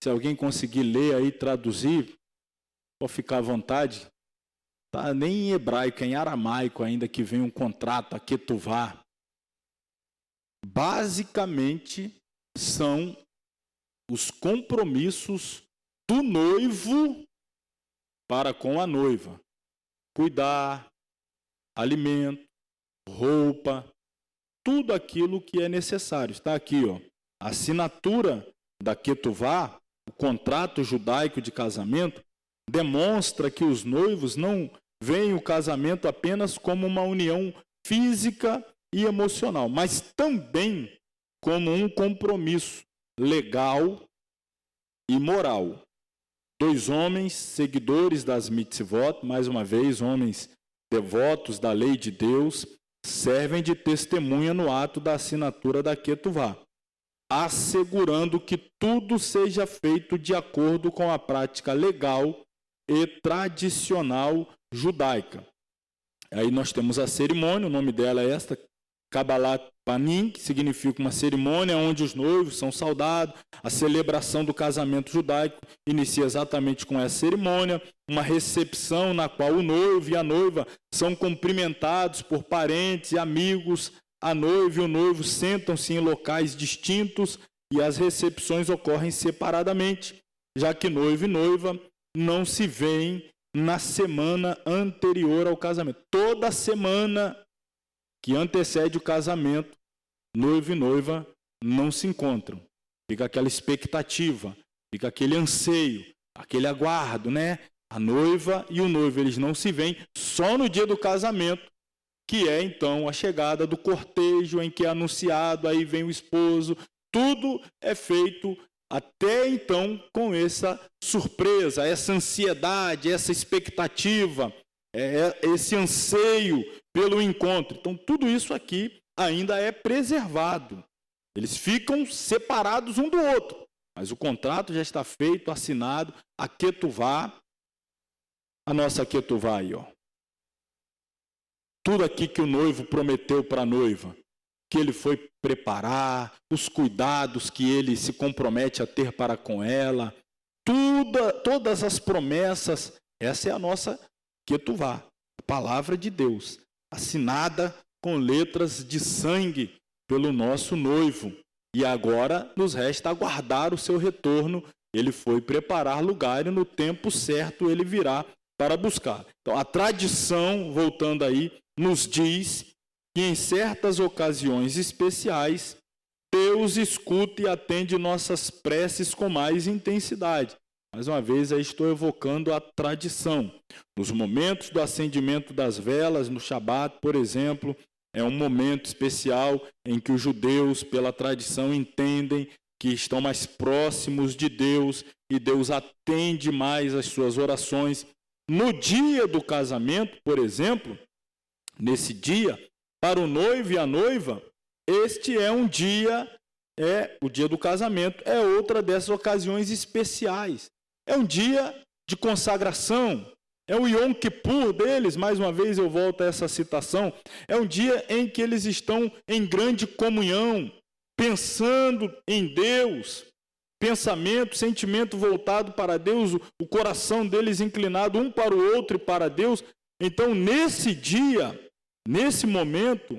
se alguém conseguir ler aí, traduzir, pode ficar à vontade. Tá nem em hebraico, é em aramaico ainda que vem um contrato, a Ketuvá. Basicamente, são os compromissos do noivo para com a noiva. Cuidar, alimento, roupa, tudo aquilo que é necessário. Está aqui, a assinatura da Ketuvá, o contrato judaico de casamento, demonstra que os noivos não veem o casamento apenas como uma união física e emocional, mas também como um compromisso legal e moral. 2 homens, seguidores das mitzvot, mais uma vez, homens devotos da lei de Deus, servem de testemunha no ato da assinatura da Ketuvá, assegurando que tudo seja feito de acordo com a prática legal e tradicional judaica. Aí nós temos a cerimônia, o nome dela é esta, Kabbalat Panim, que significa uma cerimônia onde os noivos são saudados. A celebração do casamento judaico inicia exatamente com essa cerimônia, uma recepção na qual o noivo e a noiva são cumprimentados por parentes e amigos. A noiva e o noivo sentam-se em locais distintos e as recepções ocorrem separadamente, já que noivo e noiva não se veem na semana anterior ao casamento. Toda semana que antecede o casamento, noivo e noiva não se encontram. Fica aquela expectativa, fica aquele anseio, aquele aguardo, né? A noiva e o noivo, eles não se veem só no dia do casamento, que é então a chegada do cortejo em que é anunciado, aí vem o esposo. Tudo é feito até então com essa surpresa, essa ansiedade, essa expectativa, esse anseio pelo encontro. Então, tudo isso aqui ainda é preservado. Eles ficam separados um do outro, mas o contrato já está feito, assinado, a Ketuvá, a nossa Ketuvá aí, Tudo aqui que o noivo prometeu para a noiva, que ele foi preparar, os cuidados que ele se compromete a ter para com ela, todas as promessas, essa é a nossa Ketuvá, a palavra de Deus, assinada com letras de sangue pelo nosso noivo. E agora nos resta aguardar o seu retorno. Ele foi preparar lugar e no tempo certo ele virá para buscar. Então, a tradição, voltando aí, nos diz que em certas ocasiões especiais, Deus escuta e atende nossas preces com mais intensidade. Mais uma vez, aí estou evocando a tradição. Nos momentos do acendimento das velas, no Shabat, por exemplo, é um momento especial em que os judeus, pela tradição, entendem que estão mais próximos de Deus e Deus atende mais as suas orações. No dia do casamento, por exemplo, nesse dia, para o noivo e a noiva, este é um dia, o dia do casamento, é outra dessas ocasiões especiais. É um dia de consagração, é o Yom Kippur deles, mais uma vez eu volto a essa citação, é um dia em que eles estão em grande comunhão, pensando em Deus, pensamento, sentimento voltado para Deus, o coração deles inclinado um para o outro e para Deus. Então, nesse dia, nesse momento,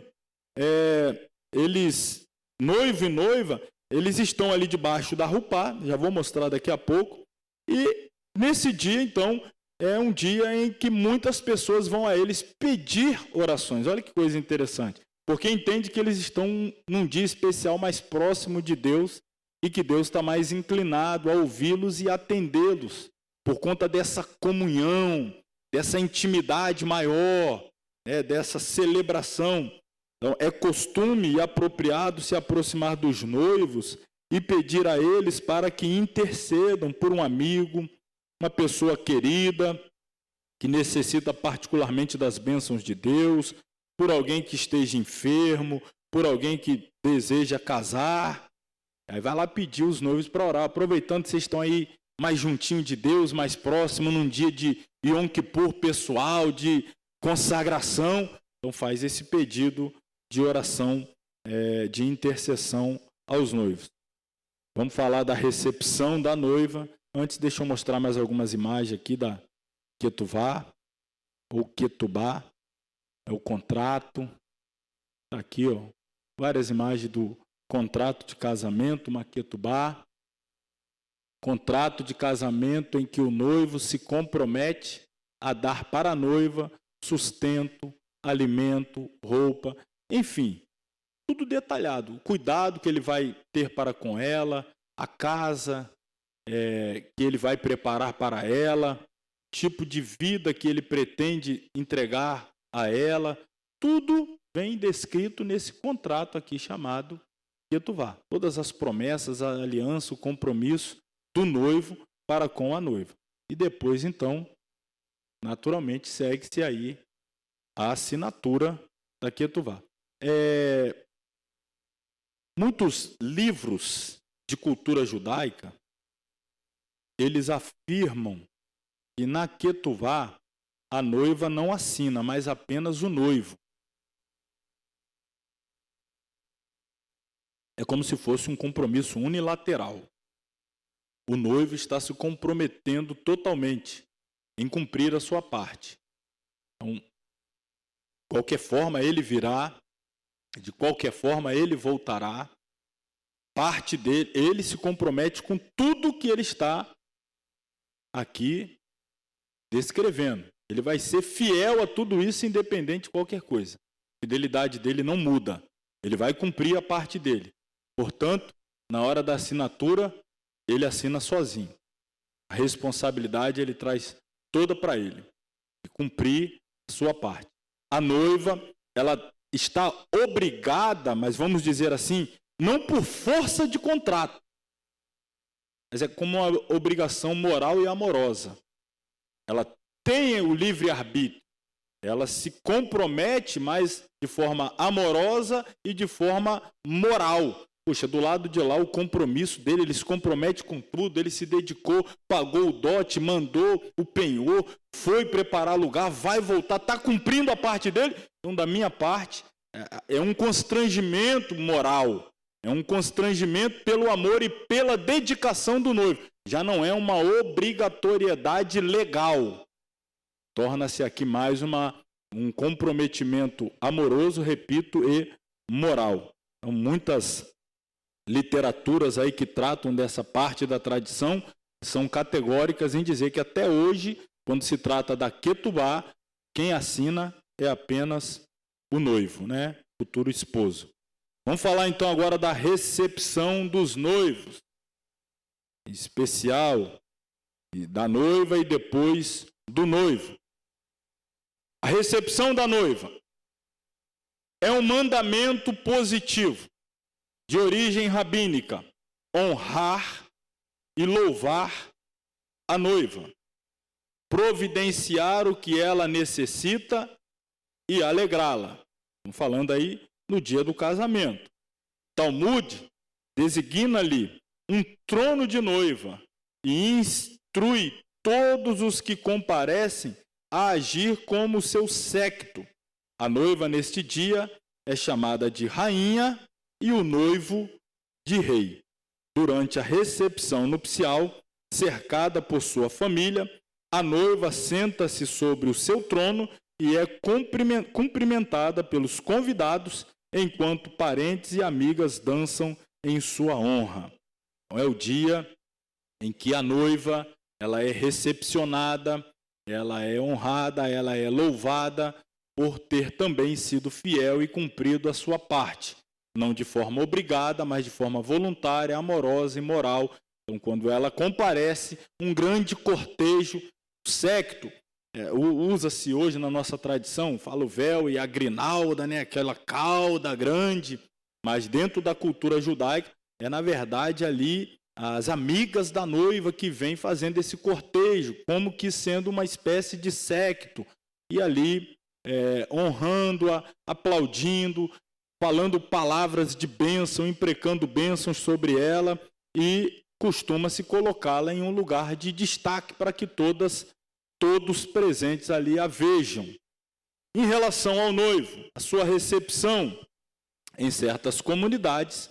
eles, noivo e noiva, eles estão ali debaixo da rupá, já vou mostrar daqui a pouco, e nesse dia, então, é um dia em que muitas pessoas vão a eles pedir orações. Olha que coisa interessante, porque entende que eles estão num dia especial mais próximo de Deus e que Deus está mais inclinado a ouvi-los e atendê-los, por conta dessa comunhão, dessa intimidade maior, dessa celebração. Então, é costume e apropriado se aproximar dos noivos e pedir a eles para que intercedam por um amigo, uma pessoa querida, que necessita particularmente das bênçãos de Deus, por alguém que esteja enfermo, por alguém que deseja casar. Aí vai lá pedir os noivos para orar, aproveitando que vocês estão aí mais juntinho de Deus, mais próximo, num dia de Yom Kippur pessoal, de consagração. Então faz esse pedido de oração, de intercessão aos noivos. Vamos falar da recepção da noiva. Antes, deixa eu mostrar mais algumas imagens aqui da Ketuvá, ou Ketubá, é o contrato. Está aqui, ó, várias imagens do contrato de casamento, uma Ketubá. Contrato de casamento em que o noivo se compromete a dar para a noiva sustento, alimento, roupa, enfim, tudo detalhado. O cuidado que ele vai ter para com ela, a casa que ele vai preparar para ela, tipo de vida que ele pretende entregar a ela, tudo vem descrito nesse contrato aqui chamado Ketuvá. Todas as promessas, a aliança, o compromisso do noivo para com a noiva. E depois, então, naturalmente, segue-se aí a assinatura da Ketuvá. Muitos livros de cultura judaica, eles afirmam que na Ketuvá a noiva não assina, mas apenas o noivo. É como se fosse um compromisso unilateral. O noivo está se comprometendo totalmente em cumprir a sua parte. Então, de qualquer forma ele virá, de qualquer forma ele voltará, parte dele, ele se compromete com tudo que ele está aqui descrevendo. Ele vai ser fiel a tudo isso, independente de qualquer coisa. A fidelidade dele não muda. Ele vai cumprir a parte dele. Portanto, na hora da assinatura, ele assina sozinho. A responsabilidade ele traz toda para ele, de cumprir a sua parte. A noiva, ela está obrigada, mas vamos dizer assim, não por força de contrato, mas é como uma obrigação moral e amorosa. Ela tem o livre-arbítrio, ela se compromete, mas de forma amorosa e de forma moral. Poxa, do lado de lá o compromisso dele, ele se compromete com tudo, ele se dedicou, pagou o dote, mandou o penhor, foi preparar lugar, vai voltar, está cumprindo a parte dele. Então, da minha parte, é um constrangimento moral, é um constrangimento pelo amor e pela dedicação do noivo. Já não é uma obrigatoriedade legal. Torna-se aqui mais um comprometimento amoroso, repito, e moral. Então, muitas literaturas aí que tratam dessa parte da tradição são categóricas em dizer que até hoje, quando se trata da Ketubá, quem assina é apenas o noivo, né? Futuro esposo. Vamos falar então agora da recepção dos noivos, em especial da noiva e depois do noivo. A recepção da noiva é um mandamento positivo de origem rabínica, honrar e louvar a noiva, providenciar o que ela necessita e alegrá-la. Estamos falando aí no dia do casamento. Talmud designa-lhe um trono de noiva e instrui todos os que comparecem a agir como seu séquito. A noiva, neste dia, é chamada de rainha e o noivo de rei. Durante a recepção nupcial, cercada por sua família, a noiva senta-se sobre o seu trono e é cumprimentada pelos convidados, enquanto parentes e amigas dançam em sua honra. Então, é o dia em que a noiva ela é recepcionada, ela é honrada, ela é louvada por ter também sido fiel e cumprido a sua parte. Não de forma obrigada, mas de forma voluntária, amorosa e moral. Então, quando ela comparece, um grande cortejo, séquito, usa-se hoje na nossa tradição, fala o véu e a grinalda, né, aquela cauda grande, mas dentro da cultura judaica, na verdade ali as amigas da noiva que vêm fazendo esse cortejo, como que sendo uma espécie de séquito, e ali honrando-a, aplaudindo, falando palavras de bênção, imprecando bênçãos sobre ela, e costuma-se colocá-la em um lugar de destaque para que todos presentes ali a vejam. Em relação ao noivo, a sua recepção, em certas comunidades,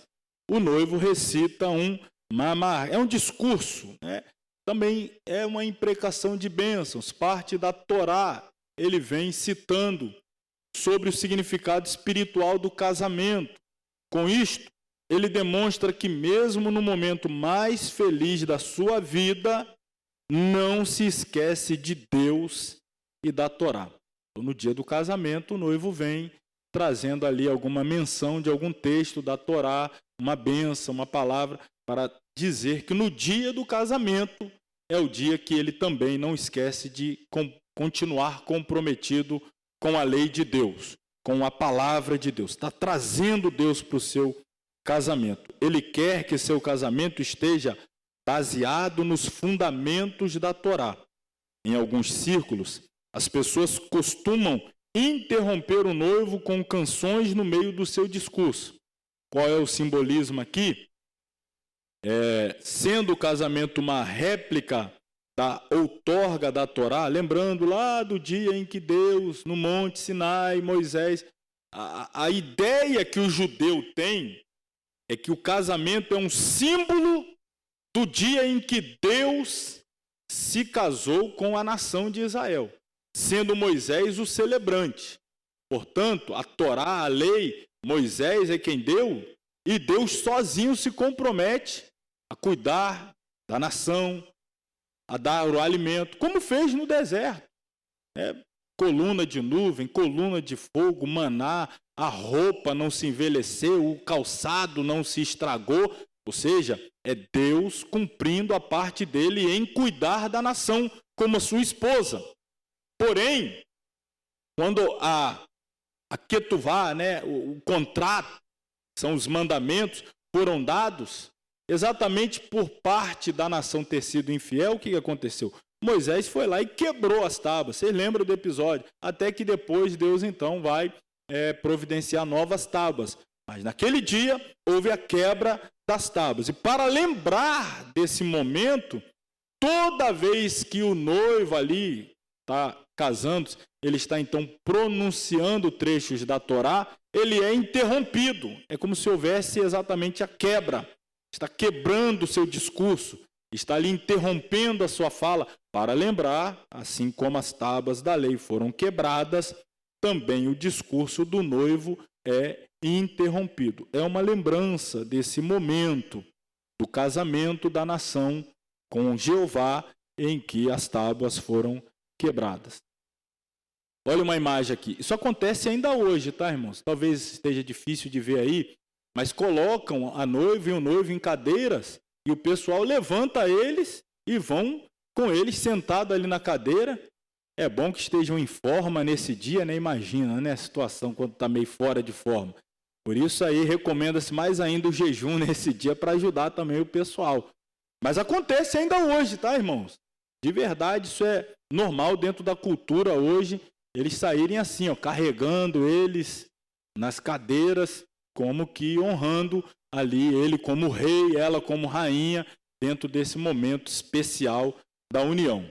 o noivo recita um mamar, é um discurso, né? Também é uma imprecação de bênçãos, parte da Torá, ele vem citando sobre o significado espiritual do casamento. Com isto, ele demonstra que mesmo no momento mais feliz da sua vida, não se esquece de Deus e da Torá. Então, no dia do casamento, o noivo vem trazendo ali alguma menção de algum texto da Torá, uma bênção, uma palavra, para dizer que no dia do casamento é o dia que ele também não esquece de continuar comprometido com a lei de Deus, com a palavra de Deus. Está trazendo Deus para o seu casamento. Ele quer que seu casamento esteja baseado nos fundamentos da Torá. Em alguns círculos, as pessoas costumam interromper o noivo com canções no meio do seu discurso. Qual é o simbolismo aqui? Sendo o casamento uma réplica da outorga da Torá, lembrando lá do dia em que Deus, no Monte Sinai, Moisés, a ideia que o judeu tem é que o casamento é um símbolo do dia em que Deus se casou com a nação de Israel, sendo Moisés o celebrante. Portanto, a Torá, a lei, Moisés é quem deu, e Deus sozinho se compromete a cuidar da nação, a dar o alimento, como fez no deserto. Coluna de nuvem, coluna de fogo, maná, a roupa não se envelheceu, o calçado não se estragou, ou seja, é Deus cumprindo a parte dele em cuidar da nação como a sua esposa. Porém, quando a ketuvá, o contrato, são os mandamentos, foram dados, exatamente por parte da nação ter sido infiel, o que aconteceu? Moisés foi lá e quebrou as tábuas. Vocês lembram do episódio? Até que depois Deus então vai providenciar novas tábuas. Mas naquele dia houve a quebra das tábuas. E para lembrar desse momento, toda vez que o noivo ali está casando, ele está então pronunciando trechos da Torá, ele é interrompido. É como se houvesse exatamente a quebra. Está quebrando o seu discurso, está ali interrompendo a sua fala, para lembrar, assim como as tábuas da lei foram quebradas, também o discurso do noivo é interrompido. É uma lembrança desse momento do casamento da nação com Jeová, em que as tábuas foram quebradas. Olha uma imagem aqui. Isso acontece ainda hoje, tá, irmãos? Talvez esteja difícil de ver aí, mas colocam a noiva e o noivo em cadeiras e o pessoal levanta eles e vão com eles sentados ali na cadeira. É bom que estejam em forma nesse dia, né? Imagina, né? A situação quando está meio fora de forma. Por isso aí recomenda-se mais ainda o jejum nesse dia para ajudar também o pessoal. Mas acontece ainda hoje, tá, irmãos? De verdade, isso é normal dentro da cultura hoje, eles saírem assim, carregando eles nas cadeiras, como que honrando ali ele como rei, ela como rainha, dentro desse momento especial da união.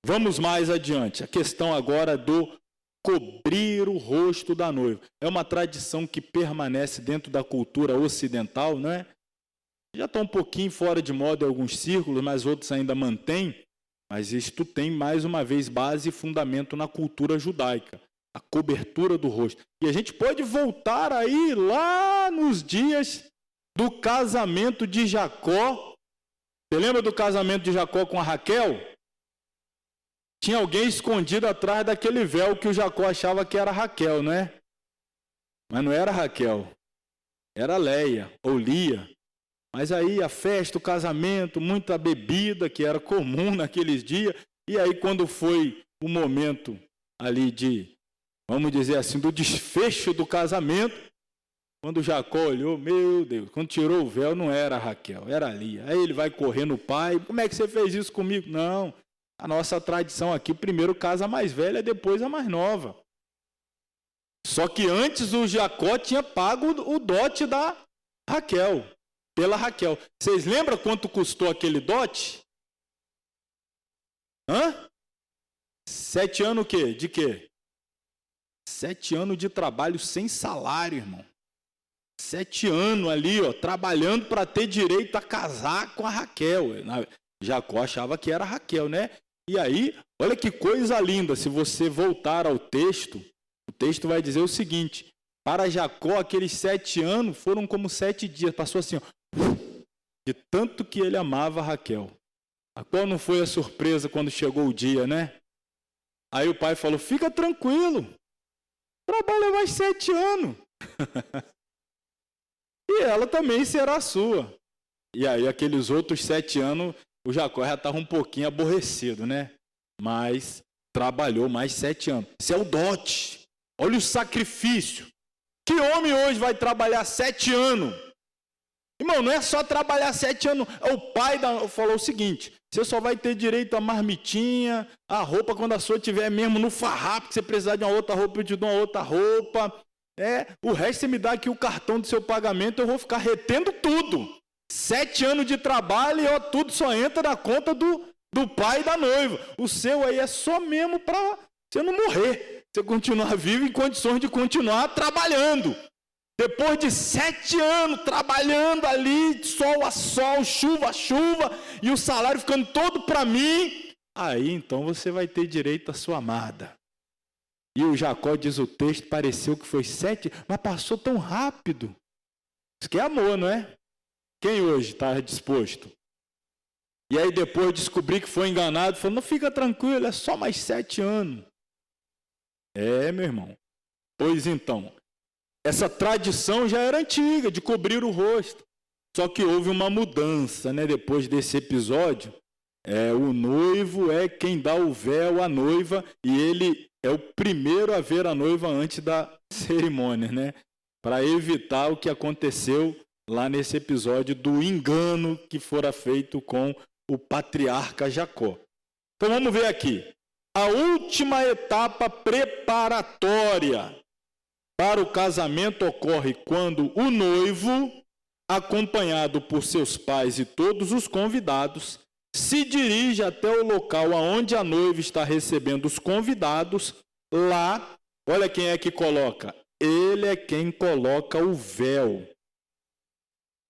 Vamos mais adiante. A questão agora do cobrir o rosto da noiva. É uma tradição que permanece dentro da cultura ocidental, não é? Já está um pouquinho fora de moda em alguns círculos, mas outros ainda mantêm. Mas isto tem, mais uma vez, base e fundamento na cultura judaica. A cobertura do rosto. E a gente pode voltar aí lá nos dias do casamento de Jacó. Você lembra do casamento de Jacó com a Raquel? Tinha alguém escondido atrás daquele véu que o Jacó achava que era Raquel, não é? Mas não era Raquel. Era Leia ou Lia. Mas aí a festa, o casamento, muita bebida, que era comum naqueles dias. E aí quando foi o momento ali de, vamos dizer assim, do desfecho do casamento, Quando Jacó olhou, meu Deus, quando tirou o véu, não era Raquel, era Lia. Aí ele vai correr no pai, como é que você fez isso comigo? Não, a nossa tradição aqui, primeiro casa a mais velha, depois a mais nova. Só que antes o Jacó tinha pago o dote da Raquel, pela Raquel. Vocês lembram quanto custou aquele dote? 7 anos o quê? De quê? 7 anos de trabalho sem salário, irmão. 7 anos ali, ó, trabalhando para ter direito a casar com a Raquel. Jacó achava que era Raquel, né? E aí, olha que coisa linda, se você voltar ao texto, o texto vai dizer o seguinte: para Jacó, aqueles 7 anos foram como 7 dias. Passou assim, ó, de tanto que ele amava a Raquel. A qual não foi a surpresa quando chegou o dia, né? Aí o pai falou, fica tranquilo, trabalha mais 7 anos. E ela também será sua. E aí aqueles outros 7 anos, o Jacó já estava um pouquinho aborrecido, né? Mas trabalhou mais 7 anos. Isso é o dote. Olha o sacrifício. Que homem hoje vai trabalhar 7 anos? Irmão, não é só trabalhar 7 anos. O pai falou o seguinte, você só vai ter direito à marmitinha, a roupa quando a sua estiver mesmo no farrapo, que você precisar de uma outra roupa, eu te dou uma outra roupa. O resto você me dá aqui o cartão do seu pagamento, eu vou ficar retendo tudo. 7 anos de trabalho e ó, tudo só entra na conta do pai e da noiva. O seu aí é só mesmo para você não morrer. Você continuar vivo em condições de continuar trabalhando. Depois de 7 anos trabalhando ali, sol a sol, chuva a chuva, e o salário ficando todo para mim, aí então você vai ter direito à sua amada. E o Jacó, diz o texto, pareceu que foi 7, mas passou tão rápido. Isso que é amor, não é? Quem hoje está disposto? E aí depois descobri que foi enganado, falou, não, fica tranquilo, é só mais 7 anos. Meu irmão. Pois então, essa tradição já era antiga, de cobrir o rosto. Só que houve uma mudança, né? Depois desse episódio, o noivo é quem dá o véu à noiva e ele é o primeiro a ver a noiva antes da cerimônia, né? Para evitar o que aconteceu lá nesse episódio do engano que fora feito com o patriarca Jacó. Então vamos ver aqui. A última etapa preparatória para o casamento ocorre quando o noivo, acompanhado por seus pais e todos os convidados, se dirige até o local onde a noiva está recebendo os convidados. Lá, olha quem é que coloca. Ele é quem coloca o véu.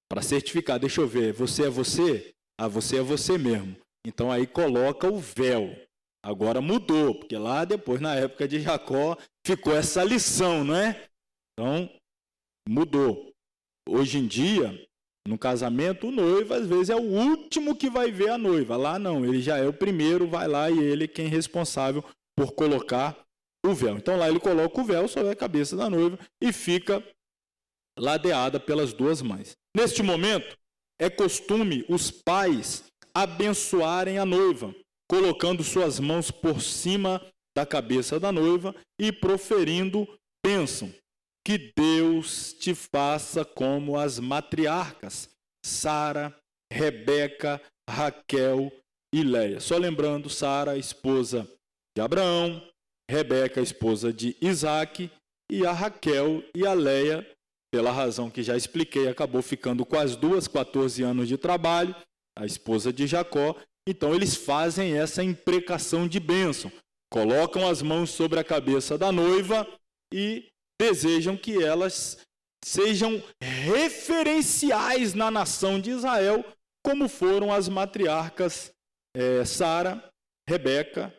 Para certificar, deixa eu ver, você é você? Você é você mesmo. Então aí coloca o véu. Agora mudou, porque lá depois, na época de Jacó, ficou essa lição, não é? Então, mudou. Hoje em dia, no casamento, o noivo às vezes é o último que vai ver a noiva. Lá não, ele já é o primeiro, vai lá e ele é quem é responsável por colocar o véu. Então lá ele coloca o véu sobre a cabeça da noiva e fica ladeada pelas duas mães. Neste momento, é costume os pais abençoarem a noiva, colocando suas mãos por cima da cabeça da noiva e proferindo bênção. Que Deus te faça como as matriarcas, Sara, Rebeca, Raquel e Leia. Só lembrando, Sara, esposa de Abraão, Rebeca, esposa de Isaac, e a Raquel e a Leia, pela razão que já expliquei, acabou ficando com as duas, 14 anos de trabalho, a esposa de Jacó. Então eles fazem essa imprecação de bênção, colocam as mãos sobre a cabeça da noiva e desejam que elas sejam referenciais na nação de Israel, como foram as matriarcas Sara, Rebeca,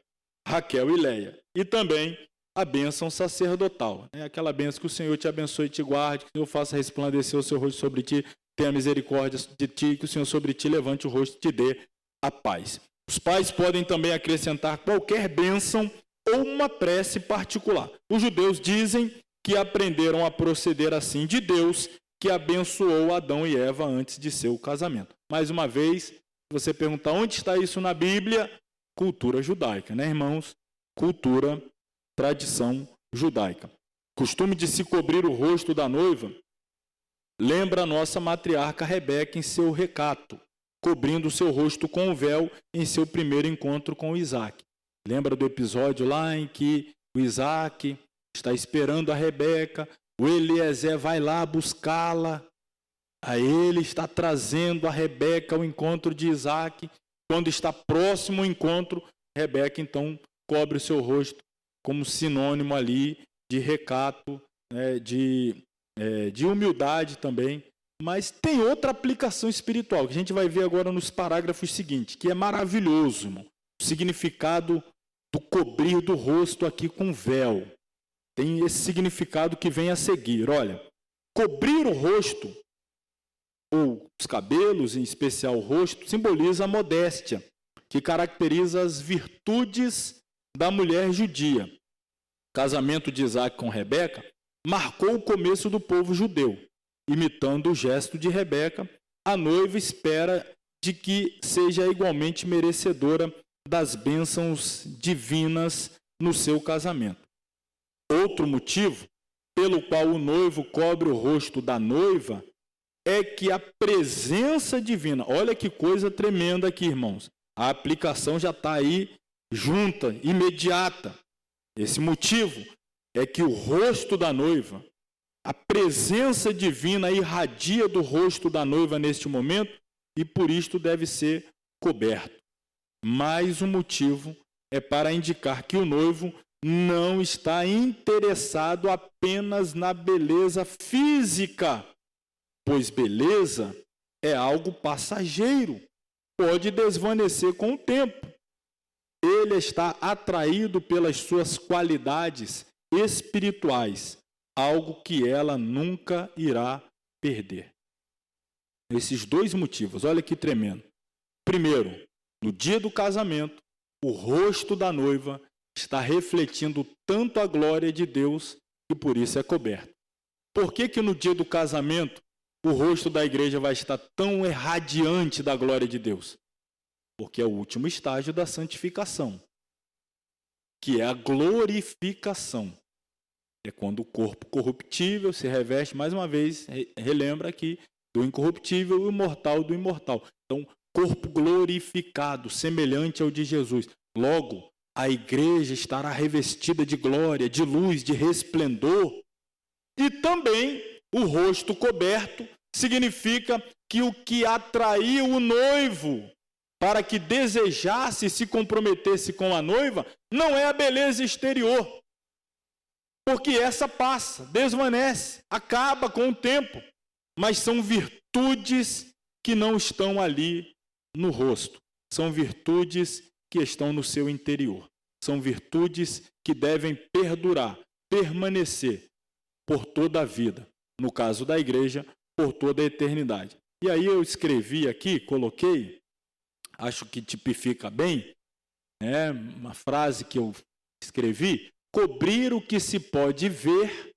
Raquel e Leia. E também a bênção sacerdotal, aquela bênção que o Senhor te abençoe e te guarde, que o Senhor faça resplandecer o seu rosto sobre ti, tenha misericórdia de ti, que o Senhor sobre ti levante o rosto e te dê a paz. Os pais podem também acrescentar qualquer bênção ou uma prece particular. Os judeus dizem que aprenderam a proceder assim de Deus, que abençoou Adão e Eva antes de seu casamento. Mais uma vez, se você perguntar onde está isso na Bíblia, cultura judaica, né, irmãos? Cultura, tradição judaica. Costume de se cobrir o rosto da noiva lembra a nossa matriarca Rebeca em seu recato, cobrindo o seu rosto com o véu em seu primeiro encontro com Isaac. Lembra do episódio lá em que o Isaac está esperando a Rebeca, o Eliezer vai lá buscá-la, aí ele está trazendo a Rebeca ao encontro de Isaac. Quando está próximo ao encontro, Rebeca então cobre o seu rosto como sinônimo ali de recato, de humildade também. Mas tem outra aplicação espiritual, que a gente vai ver agora nos parágrafos seguintes, que é maravilhoso, irmão. O significado do cobrir do rosto aqui com véu. Tem esse significado que vem a seguir. Olha, cobrir o rosto, ou os cabelos, em especial o rosto, simboliza a modéstia, que caracteriza as virtudes da mulher judia. O casamento de Isaac com Rebeca marcou o começo do povo judeu. Imitando o gesto de Rebeca, a noiva espera de que seja igualmente merecedora das bênçãos divinas no seu casamento. Outro motivo pelo qual o noivo cobre o rosto da noiva é que a presença divina, olha que coisa tremenda aqui, irmãos, a aplicação já está aí junta, imediata. Esse motivo é que o rosto da noiva, a presença divina irradia do rosto da noiva neste momento e por isto deve ser coberto. Mais um motivo é para indicar que o noivo não está interessado apenas na beleza física, pois beleza é algo passageiro, pode desvanecer com o tempo. Ele está atraído pelas suas qualidades espirituais, algo que ela nunca irá perder. Esses dois motivos, olha que tremendo. Primeiro, no dia do casamento, o rosto da noiva está refletindo tanto a glória de Deus que por isso é coberto. Por que no dia do casamento o rosto da igreja vai estar tão irradiante da glória de Deus? Porque é o último estágio da santificação, que é a glorificação. É quando o corpo corruptível se reveste, mais uma vez, relembra aqui, do incorruptível e o imortal do imortal. Então, corpo glorificado, semelhante ao de Jesus. Logo, a igreja estará revestida de glória, de luz, de resplendor. E também o rosto coberto significa que o que atraiu o noivo para que desejasse se comprometesse com a noiva não é a beleza exterior, porque essa passa, desvanece, acaba com o tempo, mas são virtudes que não estão ali no rosto, são virtudes que estão no seu interior, são virtudes que devem perdurar, permanecer por toda a vida, no caso da igreja, por toda a eternidade. E aí eu escrevi aqui, coloquei, acho que tipifica bem, uma frase que eu escrevi: cobrir o que se pode ver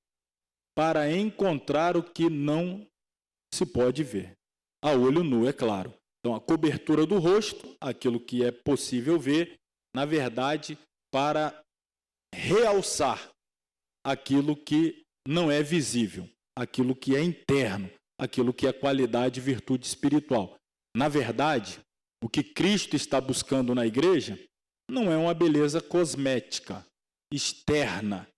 para encontrar o que não se pode ver. A olho nu, é claro. Então, a cobertura do rosto, aquilo que é possível ver, na verdade, para realçar aquilo que não é visível, aquilo que é interno, aquilo que é qualidade e virtude espiritual. Na verdade, o que Cristo está buscando na igreja não é uma beleza cosmética, externa,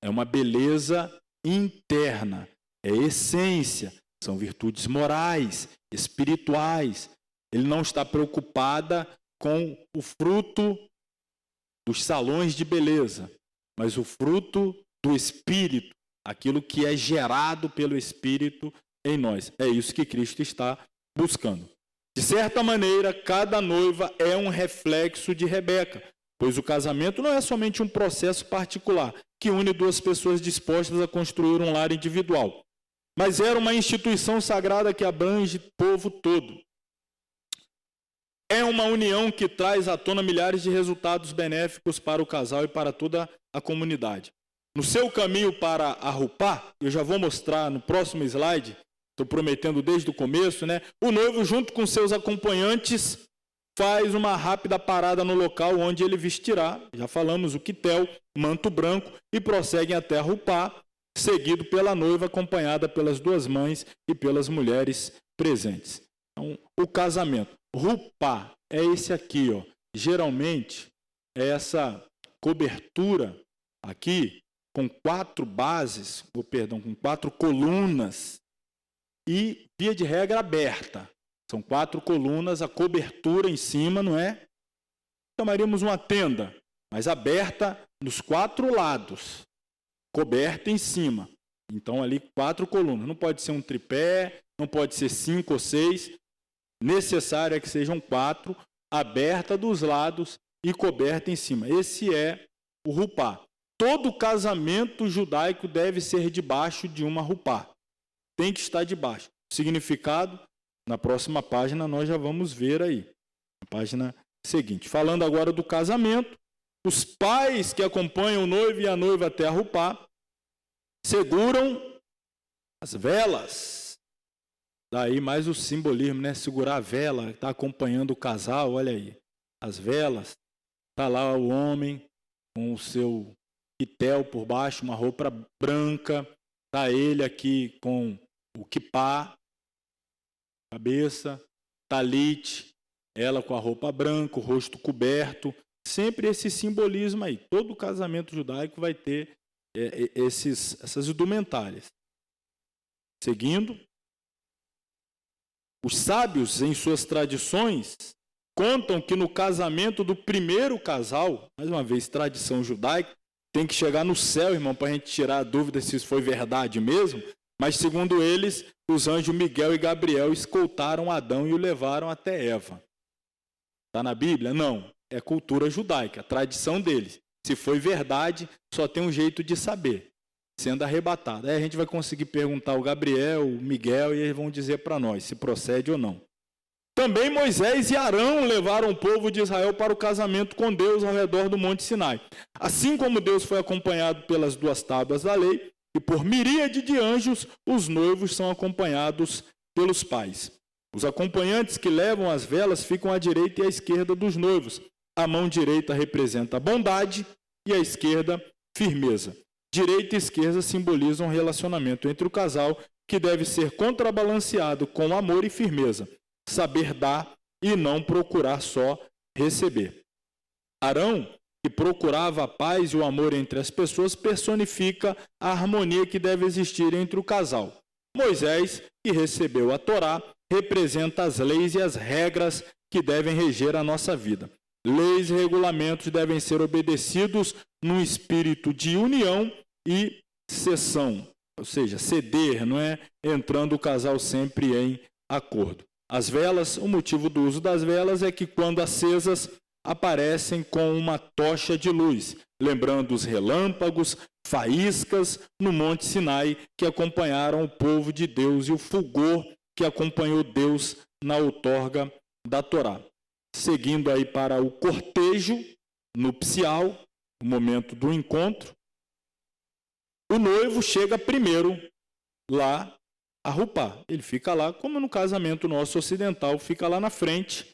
é uma beleza interna, é essência, são virtudes morais, espirituais. Ele não está preocupada com o fruto dos salões de beleza, mas o fruto do Espírito, aquilo que é gerado pelo Espírito em nós. É isso que Cristo está buscando. De certa maneira, cada noiva é um reflexo de Rebeca, pois o casamento não é somente um processo particular que une duas pessoas dispostas a construir um lar individual, mas era uma instituição sagrada que abrange o povo todo. É uma união que traz à tona milhares de resultados benéficos para o casal e para toda a comunidade. No seu caminho para Arrupá, eu já vou mostrar no próximo slide, estou prometendo desde o começo, o noivo, junto com seus acompanhantes, faz uma rápida parada no local onde ele vestirá, já falamos, o quitel, manto branco, e prosseguem até Arrupá, seguido pela noiva, acompanhada pelas duas mães e pelas mulheres presentes. Então, o casamento. Rupá é esse aqui, ó. Geralmente, é essa cobertura aqui, com 4 bases, com 4 colunas, e, via de regra, aberta. São 4 colunas, a cobertura em cima, não é? Chamaríamos uma tenda, mas aberta nos 4 lados, coberta em cima. Então, ali 4 colunas. Não pode ser um tripé, não pode ser 5 ou 6. Necessário é que sejam 4, aberta dos lados e coberta em cima. Esse é o rupá. Todo casamento judaico deve ser debaixo de uma rupá. Tem que estar debaixo. O significado, na próxima página, nós já vamos ver aí. Na página seguinte. Falando agora do casamento, os pais que acompanham o noivo e a noiva até a rupá seguram as velas. Daí mais o simbolismo, né? Segurar a vela, está acompanhando o casal, olha aí. As velas, está lá o homem com o seu quitel por baixo, uma roupa branca, está ele aqui com o quipá, cabeça, talite, ela com a roupa branca, o rosto coberto, sempre esse simbolismo aí. Todo casamento judaico vai ter essas indumentárias. Seguindo, os sábios, em suas tradições, contam que no casamento do primeiro casal, mais uma vez, tradição judaica, tem que chegar no céu, irmão, para a gente tirar a dúvida se isso foi verdade mesmo, mas segundo eles, os anjos Miguel e Gabriel escoltaram Adão e o levaram até Eva. Está na Bíblia? Não. É cultura judaica, a tradição deles. Se foi verdade, só tem um jeito de saber, sendo arrebatado. Aí a gente vai conseguir perguntar ao Gabriel, o Miguel, e eles vão dizer para nós se procede ou não. Também Moisés e Arão levaram o povo de Israel para o casamento com Deus ao redor do Monte Sinai. Assim como Deus foi acompanhado pelas 2 tábuas da lei, e por miríade de anjos, os noivos são acompanhados pelos pais. Os acompanhantes que levam as velas ficam à direita e à esquerda dos noivos. A mão direita representa a bondade e a esquerda, firmeza. Direita e esquerda simbolizam um relacionamento entre o casal que deve ser contrabalanceado com amor e firmeza. Saber dar e não procurar só receber. Arão, que procurava a paz e o amor entre as pessoas, personifica a harmonia que deve existir entre o casal. Moisés, que recebeu a Torá, representa as leis e as regras que devem reger a nossa vida. Leis e regulamentos devem ser obedecidos num espírito de união e cessão, ou seja, ceder, não é? Entrando o casal sempre em acordo. As velas, o motivo do uso das velas é que, quando acesas, aparecem com uma tocha de luz, lembrando os relâmpagos, faíscas no Monte Sinai que acompanharam o povo de Deus e o fulgor que acompanhou Deus na outorga da Torá. Seguindo aí para o cortejo nupcial, o momento do encontro, o noivo chega primeiro lá a rupá. Ele fica lá, como no casamento nosso ocidental, fica lá na frente,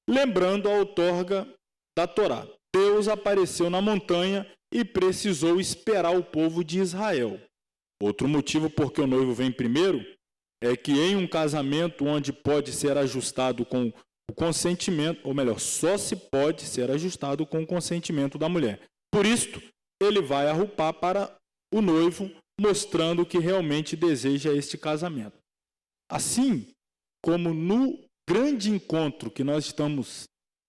lembrando a outorga da Torá. Deus apareceu na montanha e precisou esperar o povo de Israel. Outro motivo por que o noivo vem primeiro é que em um casamento onde pode ser ajustado com o consentimento, ou melhor, só se pode ser ajustado com o consentimento da mulher. Por isto, ele vai a rupá para o noivo, mostrando que realmente deseja este casamento. Assim como no grande encontro que nós estamos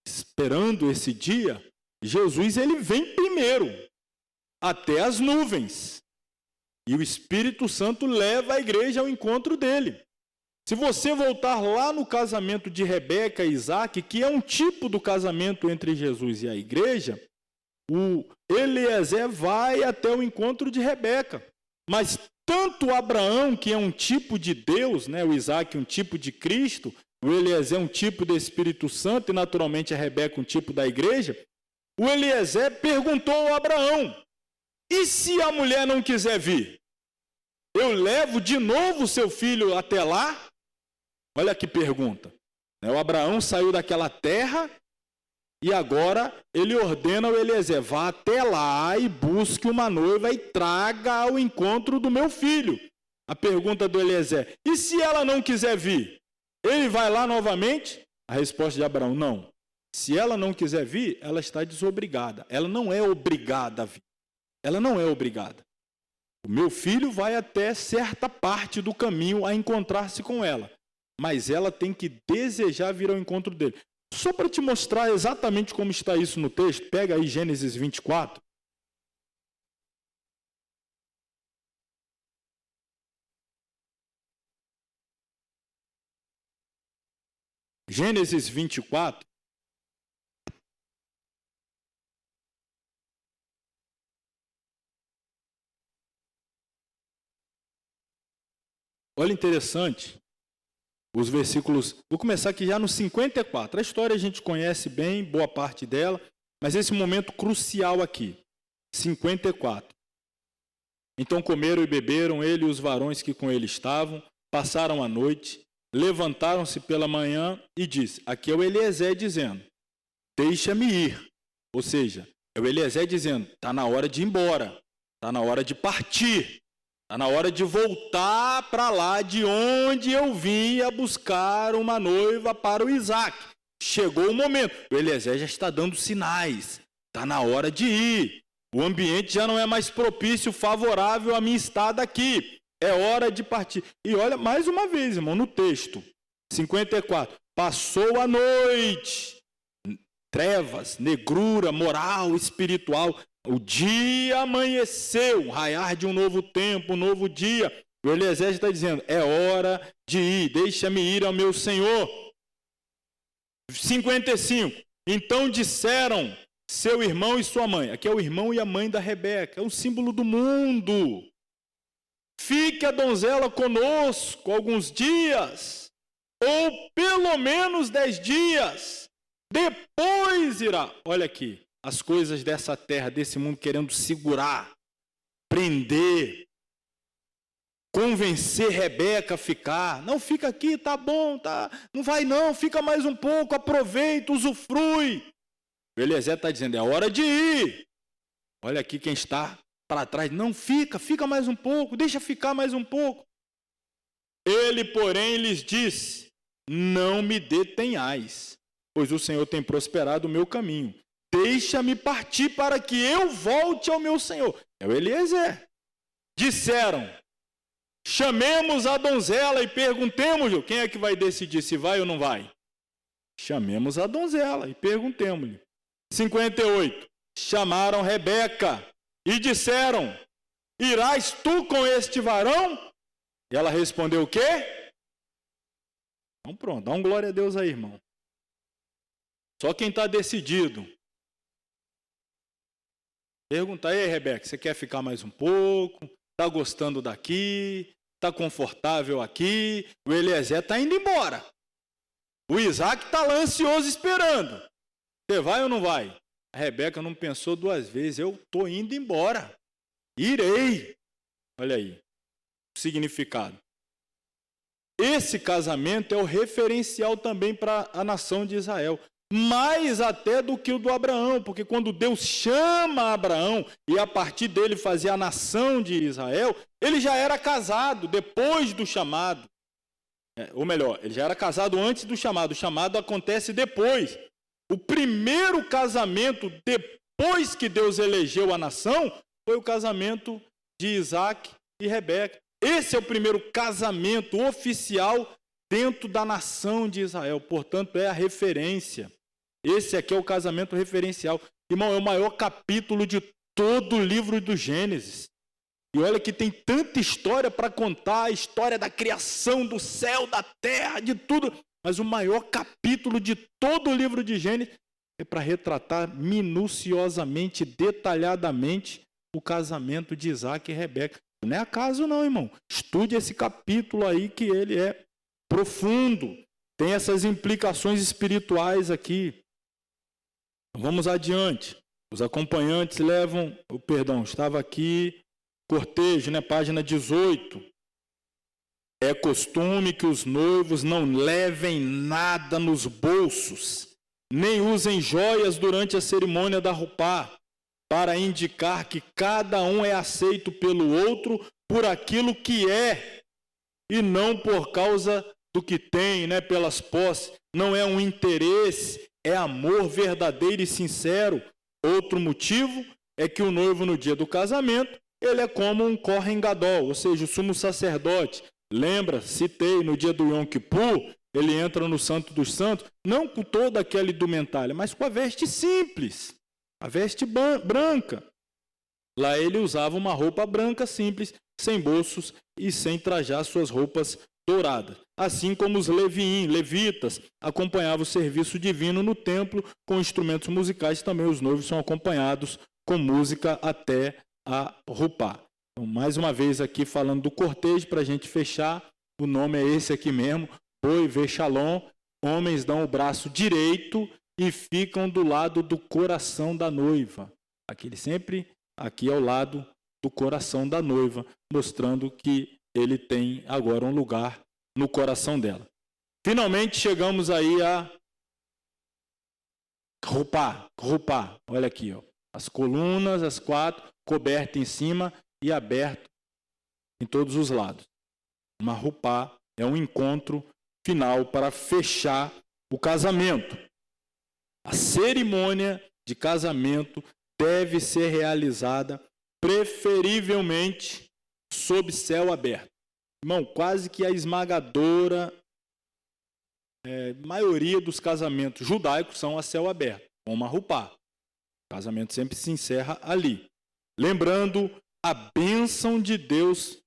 esperando esse dia, Jesus ele vem primeiro, até as nuvens. E o Espírito Santo leva a igreja ao encontro dele. Se você voltar lá no casamento de Rebeca e Isaac, que é um tipo do casamento entre Jesus e a igreja, o Eliezer vai até o encontro de Rebeca. Mas tanto Abraão, que é um tipo de Deus, né, o Isaac um tipo de Cristo, o Eliezer é um tipo do Espírito Santo e naturalmente a Rebeca um tipo da igreja, o Eliezer perguntou ao Abraão, e se a mulher não quiser vir? Eu levo de novo seu filho até lá? Olha que pergunta. O Abraão saiu daquela terra E agora ele ordena ao Eliezer: vá até lá e busque uma noiva e traga ao encontro do meu filho. A pergunta do Eliezer: e se ela não quiser vir? Ele vai lá novamente? A resposta de Abraão: não. Se ela não quiser vir, ela está desobrigada. Ela não é obrigada a vir. Ela não é obrigada. O meu filho vai até certa parte do caminho a encontrar-se com ela, mas ela tem que desejar vir ao encontro dele. Só para te mostrar exatamente como está isso no texto, pega aí Gênesis 24. Gênesis 24. Olha, interessante, os versículos, vou começar aqui já no 54, a história a gente conhece bem, boa parte dela, mas esse momento crucial aqui, 54. Então comeram e beberam ele e os varões que com ele estavam, passaram a noite, levantaram-se pela manhã e disse, aqui é o Eliezer dizendo, deixa-me ir, ou seja, é o Eliezer dizendo, está na hora de ir embora, está na hora de partir. Está na hora de voltar para lá de onde eu vinha buscar uma noiva para o Isaac. Chegou o momento. O Eliezer já está dando sinais. Está na hora de ir. O ambiente já não é mais propício, favorável a minha estada aqui. É hora de partir. E olha, mais uma vez, irmão, no texto. 54. Passou a noite. Trevas, negrura, moral, espiritual. O dia amanheceu, raiar de um novo tempo, um novo dia. O Eliezer está dizendo, é hora de ir, deixa-me ir ao meu Senhor. 55. Então disseram seu irmão e sua mãe. Aqui é o irmão e a mãe da Rebeca, é um símbolo do mundo. Fique a donzela conosco alguns dias, ou pelo menos 10 dias. Depois irá. Olha aqui. As coisas dessa terra, desse mundo, querendo segurar, prender, convencer Rebeca a ficar. Não, fica aqui, tá bom, tá. Não vai não, fica mais um pouco, aproveita, usufrui. O Eliezer está dizendo, é hora de ir. Olha aqui quem está para trás. Não, fica mais um pouco, deixa ficar mais um pouco. Ele, porém, lhes disse, não me detenhais, pois o Senhor tem prosperado o meu caminho. Deixa-me partir para que eu volte ao meu Senhor. É o Eliezer. Disseram, chamemos a donzela e perguntemos-lhe. Quem é que vai decidir se vai ou não vai? Chamemos a donzela e perguntemos-lhe. 58. Chamaram Rebeca e disseram, irás tu com este varão? E ela respondeu o quê? Então pronto, dá um glória a Deus aí, irmão. Só quem está decidido. Pergunta aí, Rebeca, você quer ficar mais um pouco? Está gostando daqui? Está confortável aqui? O Eliezer está indo embora. O Isaac está lá ansioso esperando. Você vai ou não vai? A Rebeca não pensou duas vezes. Eu estou indo embora. Irei. Olha aí o significado. Esse casamento é o referencial também para a nação de Israel. Mais até do que o do Abraão, porque quando Deus chama Abraão e a partir dele fazia a nação de Israel, ele já era casado depois do chamado. Ou melhor, ele já era casado antes do chamado. O chamado acontece depois. O primeiro casamento depois que Deus elegeu a nação foi o casamento de Isaac e Rebeca. Esse é o primeiro casamento oficial dentro da nação de Israel. Portanto, é a referência. Esse aqui é o casamento referencial. Irmão, é o maior capítulo de todo o livro do Gênesis. E olha que tem tanta história para contar, a história da criação do céu, da terra, de tudo. Mas o maior capítulo de todo o livro de Gênesis é para retratar minuciosamente, detalhadamente, o casamento de Isaac e Rebeca. Não é acaso não, irmão. Estude esse capítulo aí que ele é profundo. Tem essas implicações espirituais aqui. Vamos adiante. Os acompanhantes levam, estava aqui, cortejo, né, página 18. É costume que os noivos não levem nada nos bolsos, nem usem joias durante a cerimônia da Rupá, para indicar que cada um é aceito pelo outro por aquilo que é, e não por causa do que tem, né, pelas posses. Não é um interesse, é amor verdadeiro e sincero. Outro motivo é que o noivo, no dia do casamento, ele é como um Kohen Gadol, ou seja, o sumo sacerdote. Lembra, citei, no dia do Yom Kippur, ele entra no Santo dos Santos, não com toda aquela indumentária, mas com a veste simples, a veste branca. Lá ele usava uma roupa branca simples, sem bolsos e sem trajar suas roupas douradas. Assim como os levitas acompanhavam o serviço divino no templo com instrumentos musicais, também os noivos são acompanhados com música até a Rupá. Então, mais uma vez aqui falando do cortejo, para a gente fechar, o nome é esse aqui mesmo, Boi Vê Shalom. Homens dão o braço direito e ficam do lado do coração da noiva. Aquele sempre aqui ao lado do coração da noiva, mostrando que ele tem agora um lugar no coração dela. Finalmente chegamos aí a Rupá. Olha aqui, ó. As colunas, as quatro, coberta em cima e aberto em todos os lados. Uma Rupá é um encontro final para fechar o casamento. A cerimônia de casamento deve ser realizada preferivelmente sob céu aberto. Irmão, quase que a esmagadora maioria dos casamentos judaicos são a céu aberto, com uma Rupá. O casamento sempre se encerra ali. Lembrando a bênção de Deus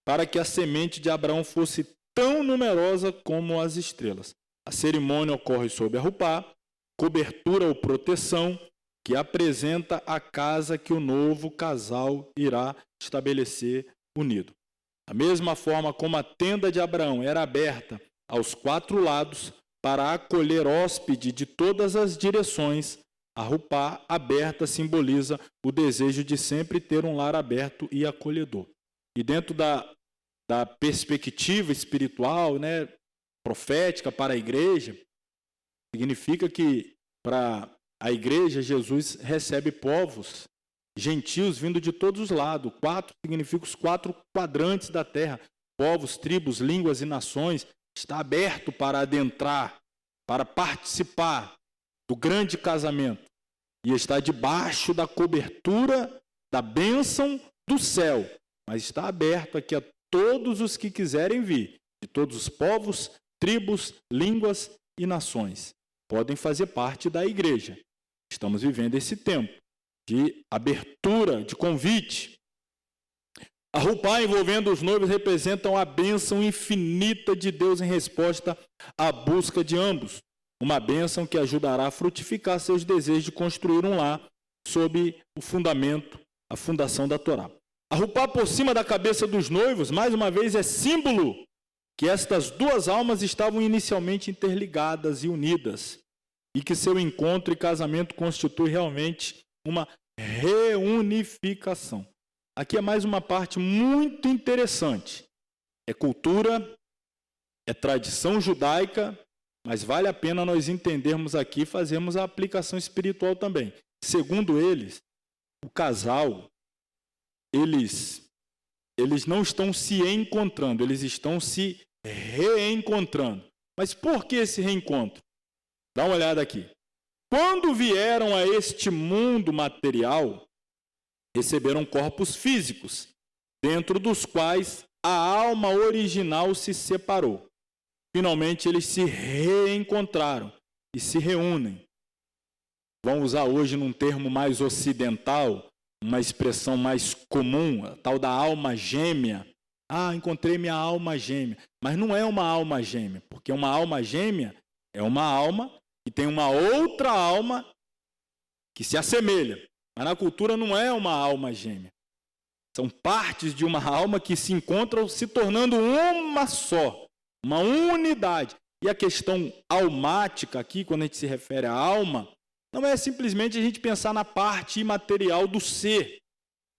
para que a semente de Abraão fosse tão numerosa como as estrelas. A cerimônia ocorre sob a Rupá, cobertura ou proteção, que apresenta a casa que o novo casal irá estabelecer unido. Da mesma forma como a tenda de Abraão era aberta aos quatro lados para acolher hóspede de todas as direções, a Rupá aberta simboliza o desejo de sempre ter um lar aberto e acolhedor. E dentro da perspectiva espiritual, né, profética para a igreja, significa que para a igreja, Jesus recebe povos gentios vindo de todos os lados. Quatro significa os quatro quadrantes da terra. Povos, tribos, línguas e nações. Está aberto para adentrar, para participar do grande casamento. E está debaixo da cobertura da bênção do céu. Mas está aberto aqui a todos os que quiserem vir. De todos os povos, tribos, línguas e nações. Podem fazer parte da igreja. Estamos vivendo esse tempo de abertura, de convite. A Rupá envolvendo os noivos representam a bênção infinita de Deus em resposta à busca de ambos. Uma bênção que ajudará a frutificar seus desejos de construir um lar sob o fundamento, a fundação da Torá. A Rupá por cima da cabeça dos noivos, mais uma vez, é símbolo que estas duas almas estavam inicialmente interligadas e unidas. E que seu encontro e casamento constitui realmente uma reunificação. Aqui é mais uma parte muito interessante. É cultura, é tradição judaica, mas vale a pena nós entendermos aqui e fazermos a aplicação espiritual também. Segundo eles, o casal, eles não estão se encontrando, eles estão se reencontrando. Mas por que esse reencontro? Dá uma olhada aqui. Quando vieram a este mundo material, receberam corpos físicos, dentro dos quais a alma original se separou. Finalmente, eles se reencontraram e se reúnem. Vamos usar hoje num termo mais ocidental, uma expressão mais comum, a tal da alma gêmea. Ah, encontrei minha alma gêmea. Mas não é uma alma gêmea, porque uma alma gêmea é uma alma que tem uma outra alma que se assemelha. Mas na cultura não é uma alma gêmea. São partes de uma alma que se encontram se tornando uma só, uma unidade. E a questão almática aqui, quando a gente se refere à alma, não é simplesmente a gente pensar na parte imaterial do ser,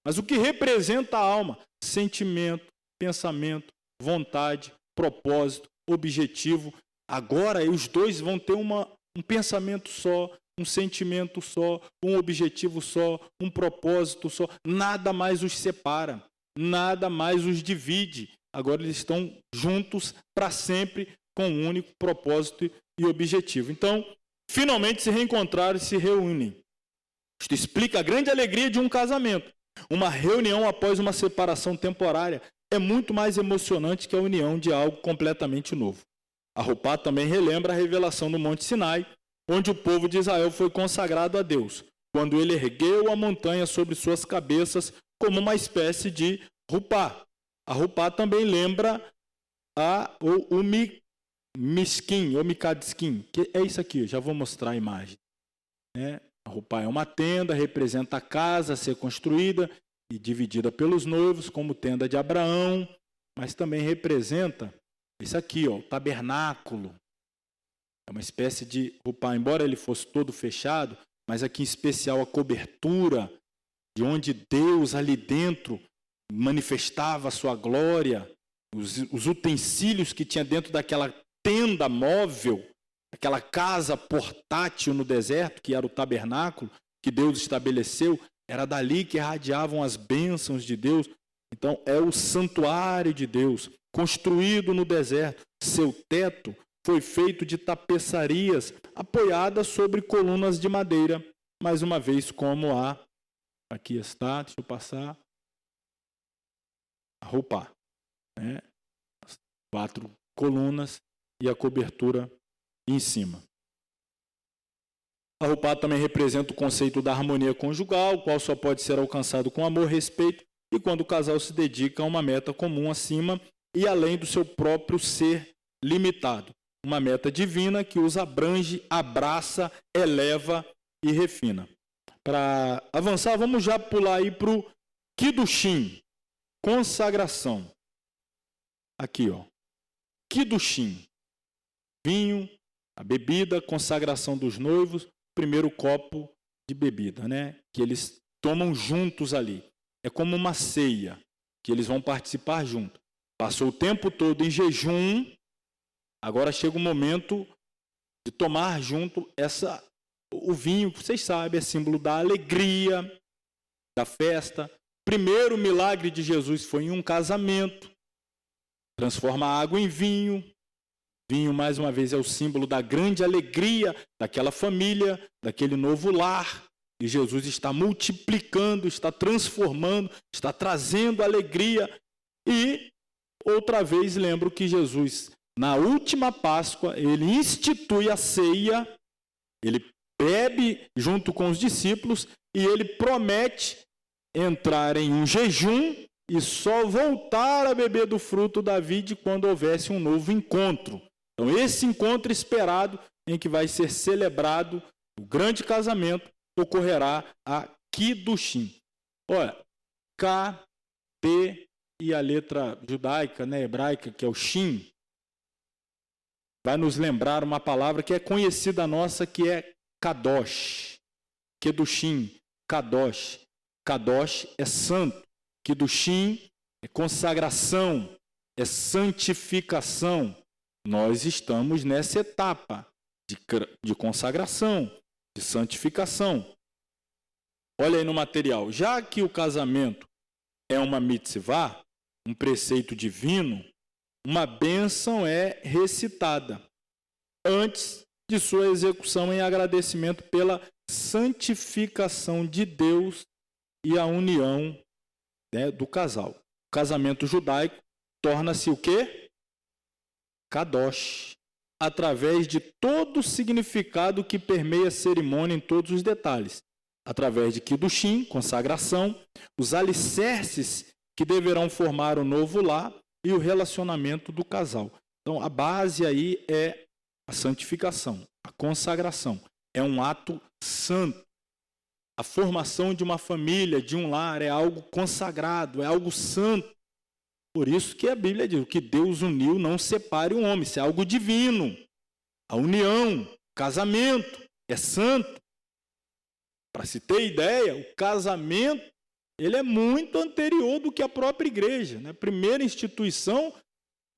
mas o que representa a alma: sentimento, pensamento, vontade, propósito, objetivo. Agora os dois vão ter uma um pensamento só, um sentimento só, um objetivo só, um propósito só. Nada mais os separa, nada mais os divide. Agora eles estão juntos para sempre com um único propósito e objetivo. Então, finalmente se reencontraram e se reúnem. Isto explica a grande alegria de um casamento. Uma reunião após uma separação temporária é muito mais emocionante que a união de algo completamente novo. A Rupá também relembra a revelação no Monte Sinai, onde o povo de Israel foi consagrado a Deus, quando ele ergueu a montanha sobre suas cabeças como uma espécie de Rupá. A Rupá também lembra o Miskin, ou Mikadiskin, que é isso aqui, já vou mostrar a imagem. A Rupá é uma tenda, representa a casa a ser construída e dividida pelos noivos, como tenda de Abraão, mas também representa isso aqui, o tabernáculo. É uma espécie de Rupá, embora ele fosse todo fechado, mas aqui em especial a cobertura, de onde Deus ali dentro manifestava a sua glória, os utensílios que tinha dentro daquela tenda móvel, aquela casa portátil no deserto, que era o tabernáculo, que Deus estabeleceu, era dali que irradiavam as bênçãos de Deus. Então, é o santuário de Deus, construído no deserto. Seu teto foi feito de tapeçarias, apoiadas sobre colunas de madeira, mais uma vez como aqui está, deixa eu passar, a Rupá, as 4 colunas e a cobertura em cima. A Rupá também representa o conceito da harmonia conjugal, o qual só pode ser alcançado com amor, respeito e quando o casal se dedica a uma meta comum acima e além do seu próprio ser limitado. Uma meta divina que os abrange, abraça, eleva e refina. Para avançar, vamos já pular aí para o Kiddushin, consagração. Aqui, Kiddushin, vinho, a bebida, consagração dos noivos, primeiro copo de bebida, que eles tomam juntos ali. É como uma ceia, que eles vão participar juntos. Passou o tempo todo em jejum, agora chega o momento de tomar junto o vinho, que vocês sabem, é símbolo da alegria, da festa. Primeiro milagre de Jesus foi em um casamento, transforma a água em vinho. Vinho, mais uma vez, é o símbolo da grande alegria daquela família, daquele novo lar. E Jesus está multiplicando, está transformando, está trazendo alegria. E, outra vez, lembro que Jesus, na última Páscoa, ele institui a ceia, ele bebe junto com os discípulos e ele promete entrar em um jejum e só voltar a beber do fruto da vide quando houvesse um novo encontro. Então, esse encontro esperado, em que vai ser celebrado o grande casamento, ocorrerá a Kiddushin. Olha, K, P e a letra judaica, hebraica, que é o Shin, vai nos lembrar uma palavra que é conhecida nossa, que é Kadosh. Kiddushin, Kadosh. Kadosh é santo. Kiddushin é consagração, é santificação. Nós estamos nessa etapa de consagração, de santificação. Olha aí no material. Já que o casamento é uma mitzvah, um preceito divino, uma bênção é recitada antes de sua execução em agradecimento pela santificação de Deus e a união do casal. O casamento judaico torna-se o quê? Kadosh, através de todo o significado que permeia a cerimônia em todos os detalhes. Através de Kiddushin, consagração, os alicerces que deverão formar o novo lar e o relacionamento do casal. Então, a base aí é a santificação, a consagração. É um ato santo. A formação de uma família, de um lar, é algo consagrado, é algo santo. Por isso que a Bíblia diz, o que Deus uniu não separe o homem, isso é algo divino. A união, casamento, é santo. Para se ter ideia, o casamento, ele é muito anterior do que a própria igreja. A primeira instituição,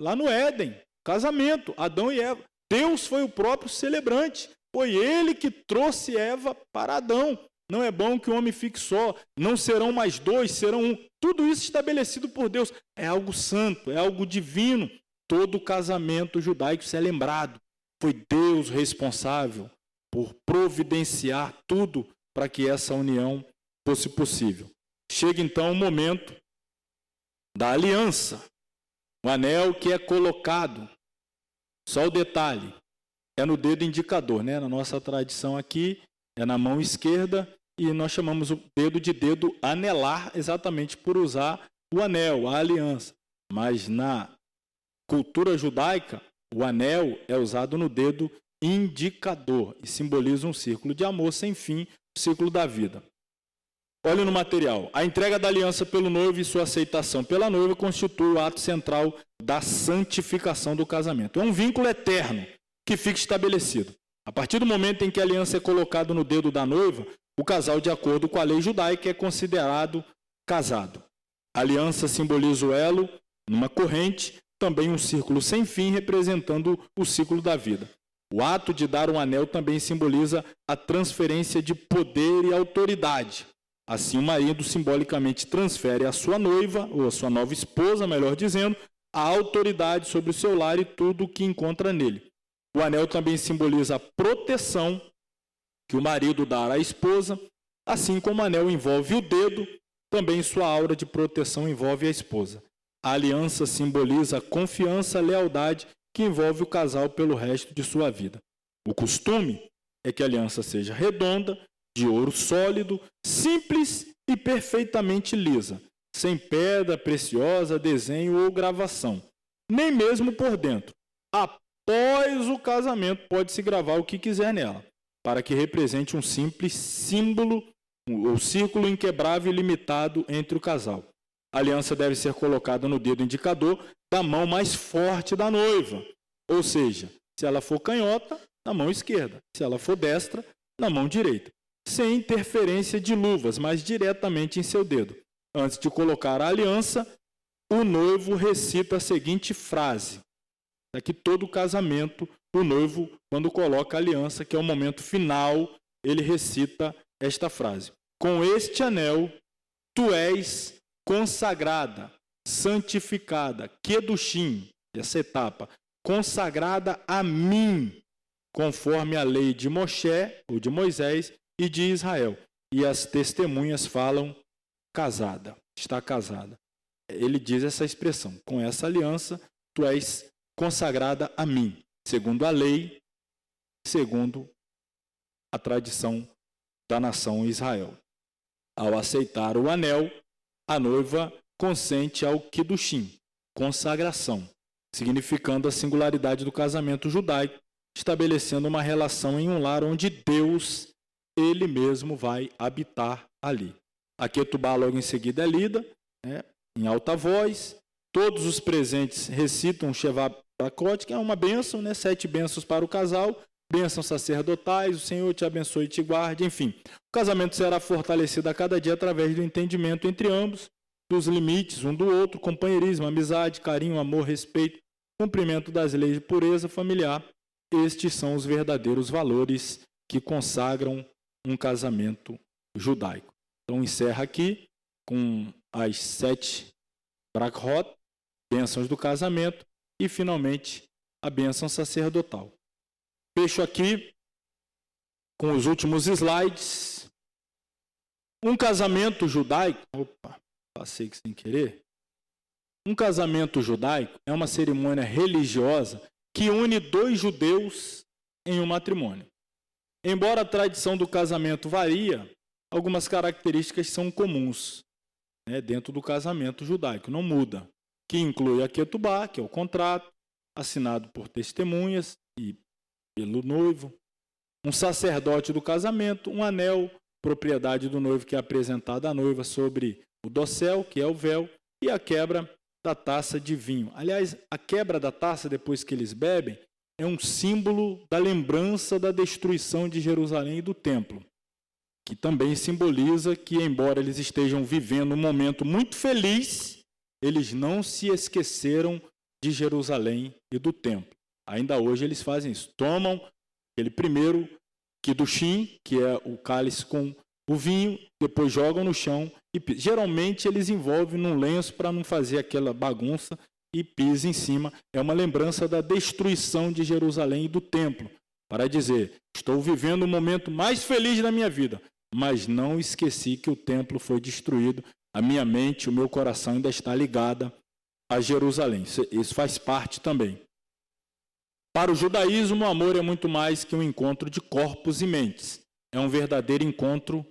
lá no Éden, casamento, Adão e Eva. Deus foi o próprio celebrante. Foi ele que trouxe Eva para Adão. Não é bom que o homem fique só. Não serão mais dois, serão um. Tudo isso estabelecido por Deus. É algo santo, é algo divino. Todo casamento judaico, isso é lembrado. Foi Deus responsável por providenciar tudo para que essa união fosse possível. Chega então o momento da aliança. O anel que é colocado, só o detalhe, é no dedo indicador, né? Na nossa tradição aqui, é na mão esquerda, e nós chamamos o dedo de dedo anelar, exatamente por usar o anel, a aliança. Mas na cultura judaica, o anel é usado no dedo indicador e simboliza um círculo de amor sem fim, o ciclo da vida. Olha no material. A entrega da aliança pelo noivo e sua aceitação pela noiva constitui o ato central da santificação do casamento. É um vínculo eterno que fica estabelecido. A partir do momento em que a aliança é colocada no dedo da noiva, o casal, de acordo com a lei judaica, é considerado casado. A aliança simboliza o elo numa corrente, também um círculo sem fim, representando o ciclo da vida. O ato de dar um anel também simboliza a transferência de poder e autoridade. Assim, o marido simbolicamente transfere à sua noiva, ou à sua nova esposa, melhor dizendo, a autoridade sobre o seu lar e tudo o que encontra nele. O anel também simboliza a proteção que o marido dá à esposa, assim como o anel envolve o dedo, também sua aura de proteção envolve a esposa. A aliança simboliza a confiança, a lealdade que envolve o casal pelo resto de sua vida. O costume é que a aliança seja redonda, de ouro sólido, simples e perfeitamente lisa, sem pedra preciosa, desenho ou gravação, nem mesmo por dentro. Após o casamento, pode-se gravar o que quiser nela, para que represente um simples símbolo, ou círculo inquebrável e limitado entre o casal. A aliança deve ser colocada no dedo indicador da mão mais forte da noiva, ou seja, se ela for canhota, na mão esquerda, se ela for destra, na mão direita, sem interferência de luvas, mas diretamente em seu dedo. Antes de colocar a aliança, o noivo recita a seguinte frase. Aqui todo casamento, o noivo, quando coloca a aliança, que é o momento final, ele recita esta frase. Com este anel, tu és consagrada, santificada, kedushim, essa etapa, consagrada a mim, conforme a lei de Moshe, ou de Moisés, e de Israel. E as testemunhas falam casada, está casada. Ele diz essa expressão, com essa aliança, tu és consagrada a mim, segundo a lei, segundo a tradição da nação Israel. Ao aceitar o anel, a noiva consente ao Kiddushim, consagração, significando a singularidade do casamento judaico, estabelecendo uma relação em um lar onde Deus, Ele mesmo, vai habitar ali. A Ketubá logo em seguida é lida, em alta voz, todos os presentes recitam o Shevá Brakot, que é uma bênção, 7 bênçãos para o casal, bênçãos sacerdotais, o Senhor te abençoe e te guarde, enfim. O casamento será fortalecido a cada dia através do entendimento entre ambos, dos limites um do outro, companheirismo, amizade, carinho, amor, respeito, cumprimento das leis de pureza familiar. Estes são os verdadeiros valores que consagram um casamento judaico. Então, encerra aqui com as 7 Brakot, bênçãos do casamento, e, finalmente, a bênção sacerdotal. Fecho aqui com os últimos slides. Um casamento judaico... Opa, passei aqui sem querer. Um casamento judaico é uma cerimônia religiosa que une 2 judeus em um matrimônio. Embora a tradição do casamento varia, algumas características são comuns dentro do casamento judaico, não muda, que inclui a Ketubá, que é o contrato, assinado por testemunhas e pelo noivo, um sacerdote do casamento, um anel, propriedade do noivo que é apresentado à noiva sobre o dossel, que é o véu, e a quebra da taça de vinho. Aliás, a quebra da taça, depois que eles bebem, é um símbolo da lembrança da destruição de Jerusalém e do templo, que também simboliza que, embora eles estejam vivendo um momento muito feliz, eles não se esqueceram de Jerusalém e do templo. Ainda hoje eles fazem isso. Tomam aquele primeiro Kiddushim, que é o cálice com o vinho, depois jogam no chão e geralmente eles envolvem num lenço para não fazer aquela bagunça e pisa em cima. É uma lembrança da destruição de Jerusalém e do templo, para dizer, estou vivendo o momento mais feliz da minha vida, mas não esqueci que o templo foi destruído, a minha mente, o meu coração ainda está ligada a Jerusalém. Isso faz parte também. Para o judaísmo, o amor é muito mais que um encontro de corpos e mentes. É um verdadeiro encontro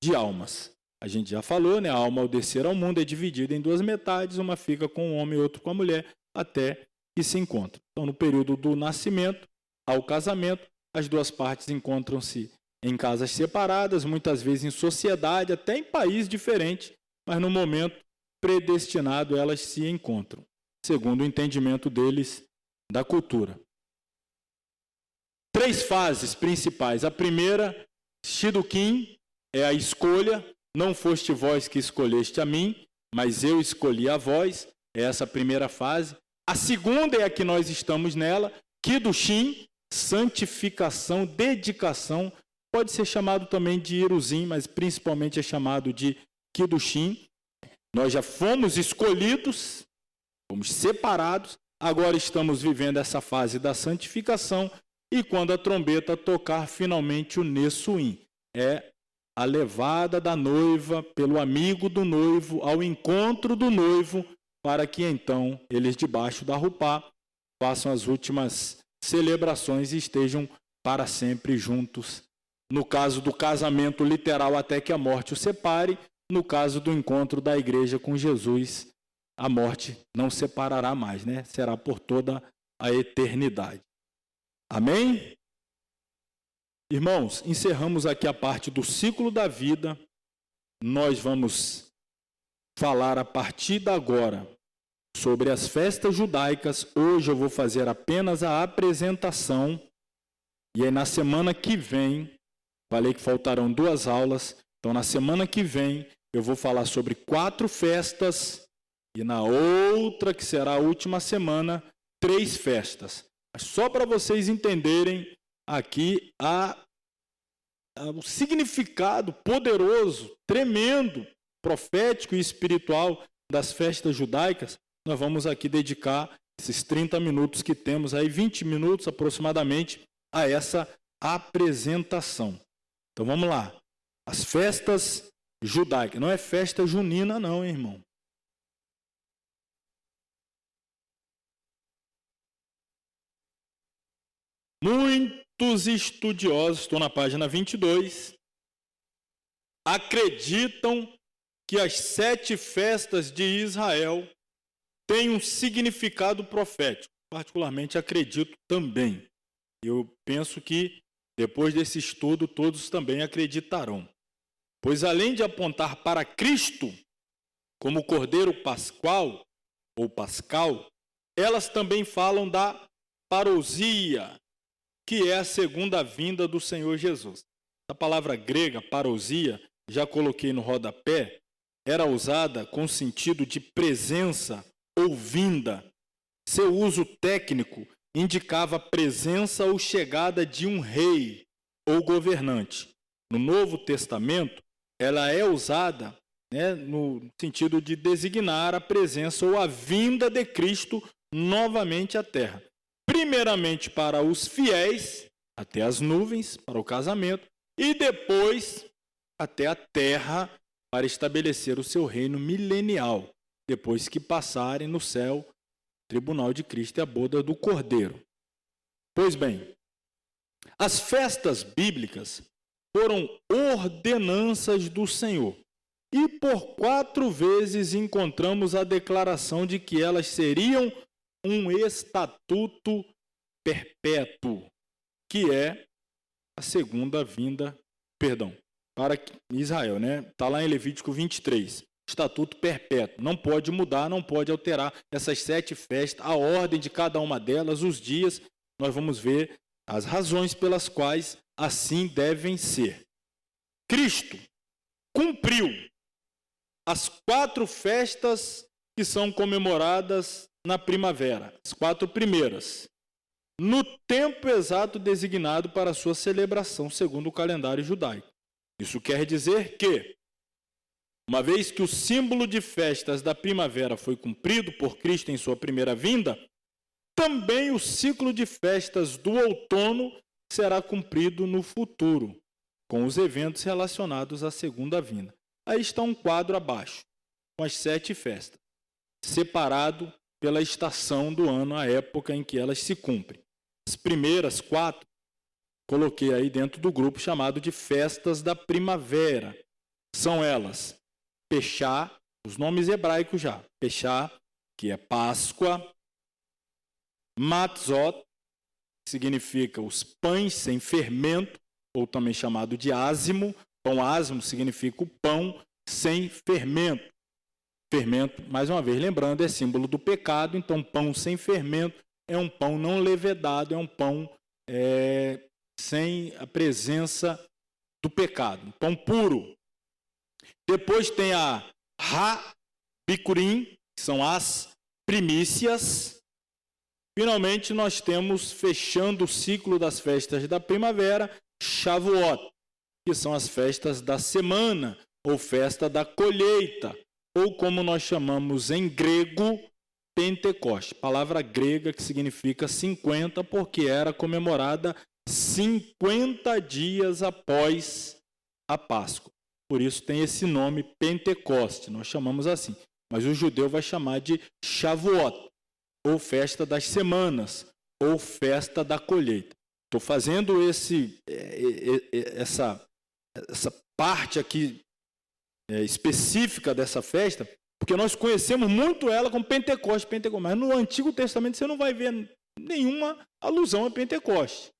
de almas. A gente já falou, né? A alma, ao descer ao mundo, é dividida em duas metades, uma fica com o homem e outra com a mulher, até que se encontram. Então, no período do nascimento ao casamento, as duas partes encontram-se em casas separadas, muitas vezes em sociedade, até em país diferente, mas no momento predestinado elas se encontram, segundo o entendimento deles da cultura. 3 fases principais. A primeira, Shidduchim, é a escolha. Não foste vós que escolheste a mim, mas eu escolhi a vós. É essa a primeira fase. A segunda é a que nós estamos nela, Kiddushim, santificação, dedicação. Pode ser chamado também de Iruzim, mas principalmente é chamado de Kiddushim. Nós já fomos escolhidos, fomos separados, agora estamos vivendo essa fase da santificação. E quando a trombeta tocar finalmente o Nessuim, é a levada da noiva pelo amigo do noivo ao encontro do noivo, para que então eles debaixo da rupá façam as últimas celebrações e estejam para sempre juntos. No caso do casamento literal até que a morte os separe, no caso do encontro da igreja com Jesus, a morte não separará mais, né? Será por toda a eternidade. Amém? Irmãos, encerramos aqui a parte do ciclo da vida. Nós vamos falar a partir de agora sobre as festas judaicas. Hoje eu vou fazer apenas a apresentação. E aí na semana que vem, falei que faltarão 2 aulas. Então na semana que vem eu vou falar sobre 4 festas. E na outra, que será a última semana, 3 festas. Só para vocês entenderem aqui o significado poderoso, tremendo, profético e espiritual das festas judaicas, nós vamos aqui dedicar esses 30 minutos que temos aí, 20 minutos aproximadamente, a essa apresentação. Então vamos lá. As festas judaicas. Não é festa junina não, hein, irmão. Muitos estudiosos, estou na página 22, acreditam que as 7 festas de Israel têm um significado profético. Particularmente acredito também. Eu penso que depois desse estudo todos também acreditarão. Pois além de apontar para Cristo como Cordeiro Pascual ou Pascal, elas também falam da parousia, que é a segunda vinda do Senhor Jesus. A palavra grega, parousia, já coloquei no rodapé, era usada com sentido de presença ou vinda. Seu uso técnico indicava presença ou chegada de um rei ou governante. No Novo Testamento, ela é usada, no sentido de designar a presença ou a vinda de Cristo novamente à terra. Primeiramente para os fiéis, até as nuvens, para o casamento, e depois até a terra, para estabelecer o seu reino milenial, depois que passarem no céu o tribunal de Cristo e a boda do Cordeiro. Pois bem, as festas bíblicas foram ordenanças do Senhor, e por 4 vezes encontramos a declaração de que elas seriam um estatuto perpétuo, que é a segunda vinda, para Israel, Está lá em Levítico 23, estatuto perpétuo, não pode mudar, não pode alterar essas 7 festas, a ordem de cada uma delas, os dias, nós vamos ver as razões pelas quais assim devem ser. Cristo cumpriu as 4 festas que são comemoradas na primavera, as 4 primeiras. no tempo exato designado para a sua celebração, segundo o calendário judaico. Isso quer dizer que, uma vez que o símbolo de festas da primavera foi cumprido por Cristo em sua primeira vinda, também o ciclo de festas do outono será cumprido no futuro, com os eventos relacionados à segunda vinda. Aí está um quadro abaixo, com as 7 festas, separado pela estação do ano, a época em que elas se cumprem. As primeiras 4, coloquei aí dentro do grupo chamado de festas da primavera. São elas, Peshá, os nomes hebraicos já, Peshá, que é Páscoa, Matzot, que significa os pães sem fermento, ou também chamado de ázimo. Pão ázimo significa o pão sem fermento. Fermento, mais uma vez, lembrando, é símbolo do pecado, então pão sem fermento é um pão não levedado, é um pão sem a presença do pecado, pão puro. Depois tem a Ha-Bikurim, que são as primícias. Finalmente, nós temos, fechando o ciclo das festas da primavera, Shavuot, que são as festas da semana, ou festa da colheita, ou como nós chamamos em grego, Pentecoste. Palavra grega que significa 50, porque era comemorada 50 dias após a Páscoa. Por isso tem esse nome Pentecoste, nós chamamos assim. Mas o judeu vai chamar de Shavuot, ou festa das semanas, ou festa da colheita. Estou fazendo essa parte aqui específica dessa festa, porque nós conhecemos muito ela como Pentecoste, mas no Antigo Testamento você não vai ver nenhuma alusão a Pentecoste,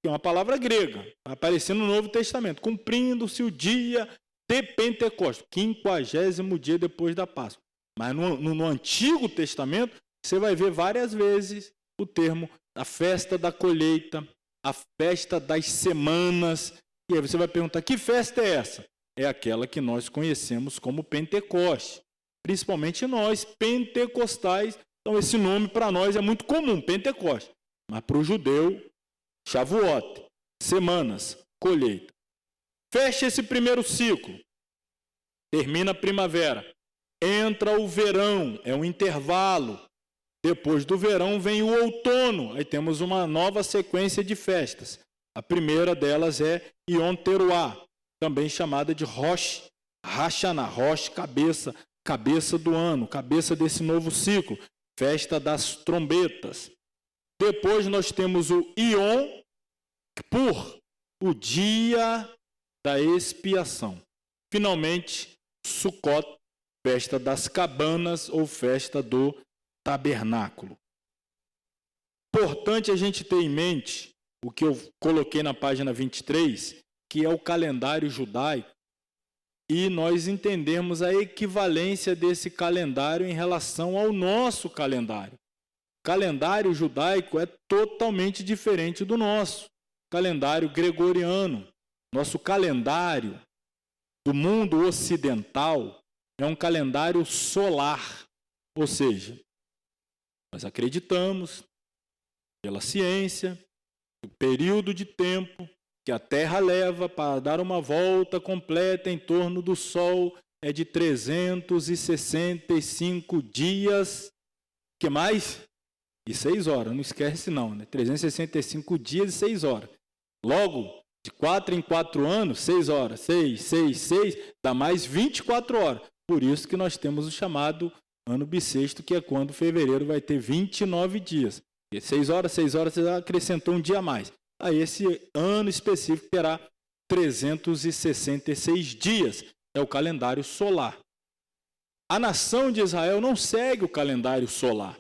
que é uma palavra grega, aparecendo no Novo Testamento, cumprindo-se o dia de Pentecoste, 50º dia depois da Páscoa. Mas no Antigo Testamento, você vai ver várias vezes o termo a festa da colheita, a festa das semanas. E aí você vai perguntar, que festa é essa? É aquela que nós conhecemos como Pentecoste. Principalmente nós, pentecostais. Então esse nome para nós é muito comum, Pentecoste. Mas para o judeu, Shavuot, semanas, colheita. Fecha esse primeiro ciclo. Termina a primavera. Entra o verão, é um intervalo. Depois do verão vem o outono. Aí temos uma nova sequência de festas. A primeira delas é Yom Teruah, também chamada de Rosh Hashanah, Rosh, cabeça do ano, cabeça desse novo ciclo, festa das trombetas. Depois nós temos o Yom Kippur, o dia da expiação. Finalmente, Sukkot, festa das cabanas ou festa do tabernáculo. Importante a gente ter em mente o que eu coloquei na página 23, que é o calendário judaico, e nós entendermos a equivalência desse calendário em relação ao nosso calendário. O calendário judaico é totalmente diferente do nosso calendário gregoriano. Nosso calendário do mundo ocidental é um calendário solar, ou seja, nós acreditamos, pela ciência, o período de tempo que a Terra leva para dar uma volta completa em torno do Sol é de 365 dias. Que mais? E 6 horas, não esquece não, né? 365 dias e 6 horas. Logo, de 4 em 4 anos, 6 horas, 6, dá mais 24 horas. Por isso que nós temos o chamado ano bissexto, que é quando fevereiro vai ter 29 dias. E 6 horas, você acrescentou um dia a mais. Aí esse ano específico terá 366 dias. É o calendário solar. A nação de Israel não segue o calendário solar.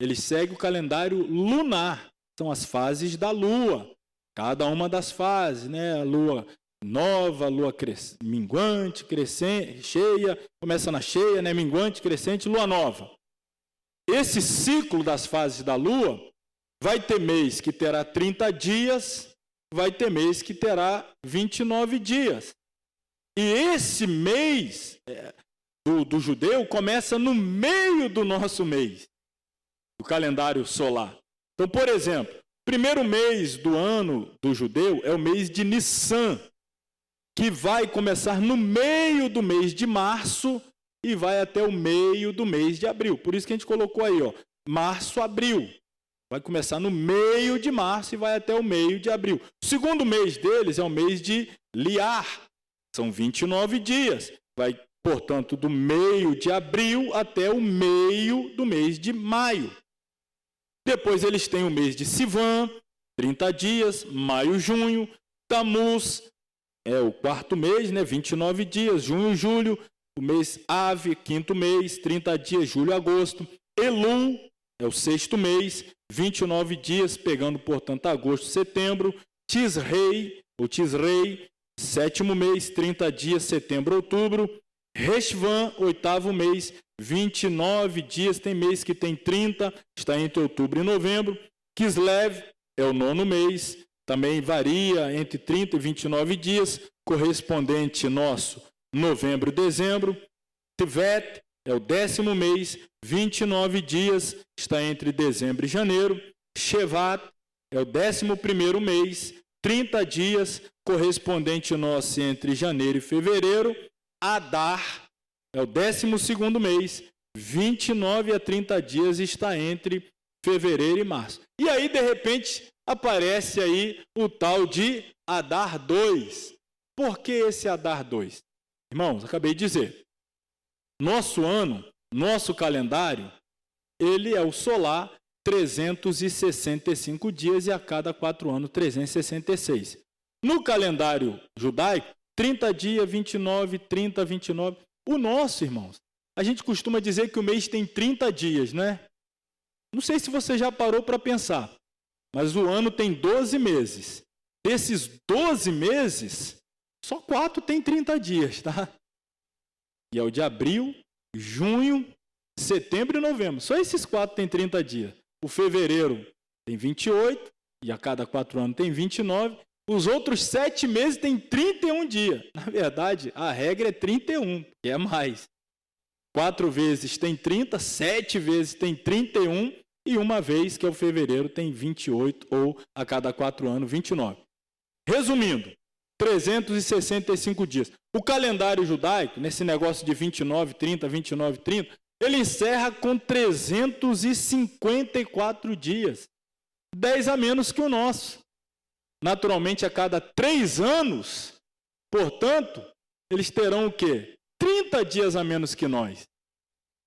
Ele segue o calendário lunar. São as fases da lua. Cada uma das fases, né? A lua nova, a lua minguante, crescente, cheia, começa na cheia, né? Minguante, crescente, lua nova. Esse ciclo das fases da lua vai ter mês que terá 30 dias, vai ter mês que terá 29 dias. E esse mês do judeu começa no meio do nosso mês, do calendário solar. Então, por exemplo, Primeiro mês do ano do judeu é o mês de Nissan, que vai começar no meio do mês de março e vai até o meio do mês de abril. Por isso que a gente colocou aí, ó, março, abril. Vai começar no meio de março e vai até o meio de abril. O segundo mês deles é o mês de Liar. São 29 dias. Vai, portanto, do meio de abril até o meio do mês de maio. Depois eles têm o mês de Sivan, 30 dias, maio, junho. Tamuz é o quarto mês, né? 29 dias, junho, julho. O mês Ave, quinto mês, 30 dias, julho, agosto. Elul é o sexto mês, 29 dias, pegando, portanto, agosto, setembro. Tisrei, sétimo mês, 30 dias, setembro, outubro. Reshvan, oitavo mês, 29 dias, tem mês que tem 30, está entre outubro e novembro. Kislev é o nono mês, também varia entre 30 e 29 dias, correspondente nosso, novembro e dezembro. Tevet é o décimo mês, 29 dias, está entre dezembro e janeiro. Shevat é o 11º mês, 30 dias, correspondente nosso entre janeiro e fevereiro. Adar é o 12º mês, 29 a 30 dias, está entre fevereiro e março. E aí, de repente, aparece aí o tal de Adar 2. Por que esse Adar 2? Irmãos, acabei de dizer, nosso ano, nosso calendário, ele é o solar, 365 dias e a cada 4 anos, 366. No calendário judaico, 30 dias, 29, 30, 29. O nosso, irmãos, a gente costuma dizer que o mês tem 30 dias, né? Não sei se você já parou para pensar, mas o ano tem 12 meses. Desses 12 meses, só 4 tem 30 dias, tá? E é o de abril, junho, setembro e novembro. Só esses 4 tem 30 dias. O fevereiro tem 28, e a cada 4 anos tem 29. Os outros 7 meses têm 31 dias. Na verdade, a regra é 31, que é mais. 4 vezes tem 30, 7 vezes tem 31, e uma vez, que é o fevereiro, tem 28, ou a cada 4 anos, 29. Resumindo, 365 dias. O calendário judaico, nesse negócio de 29, 30, 29, 30, ele encerra com 354 dias. 10 a menos que o nosso. Naturalmente, a cada 3 anos, portanto, eles terão o quê? 30 dias a menos que nós.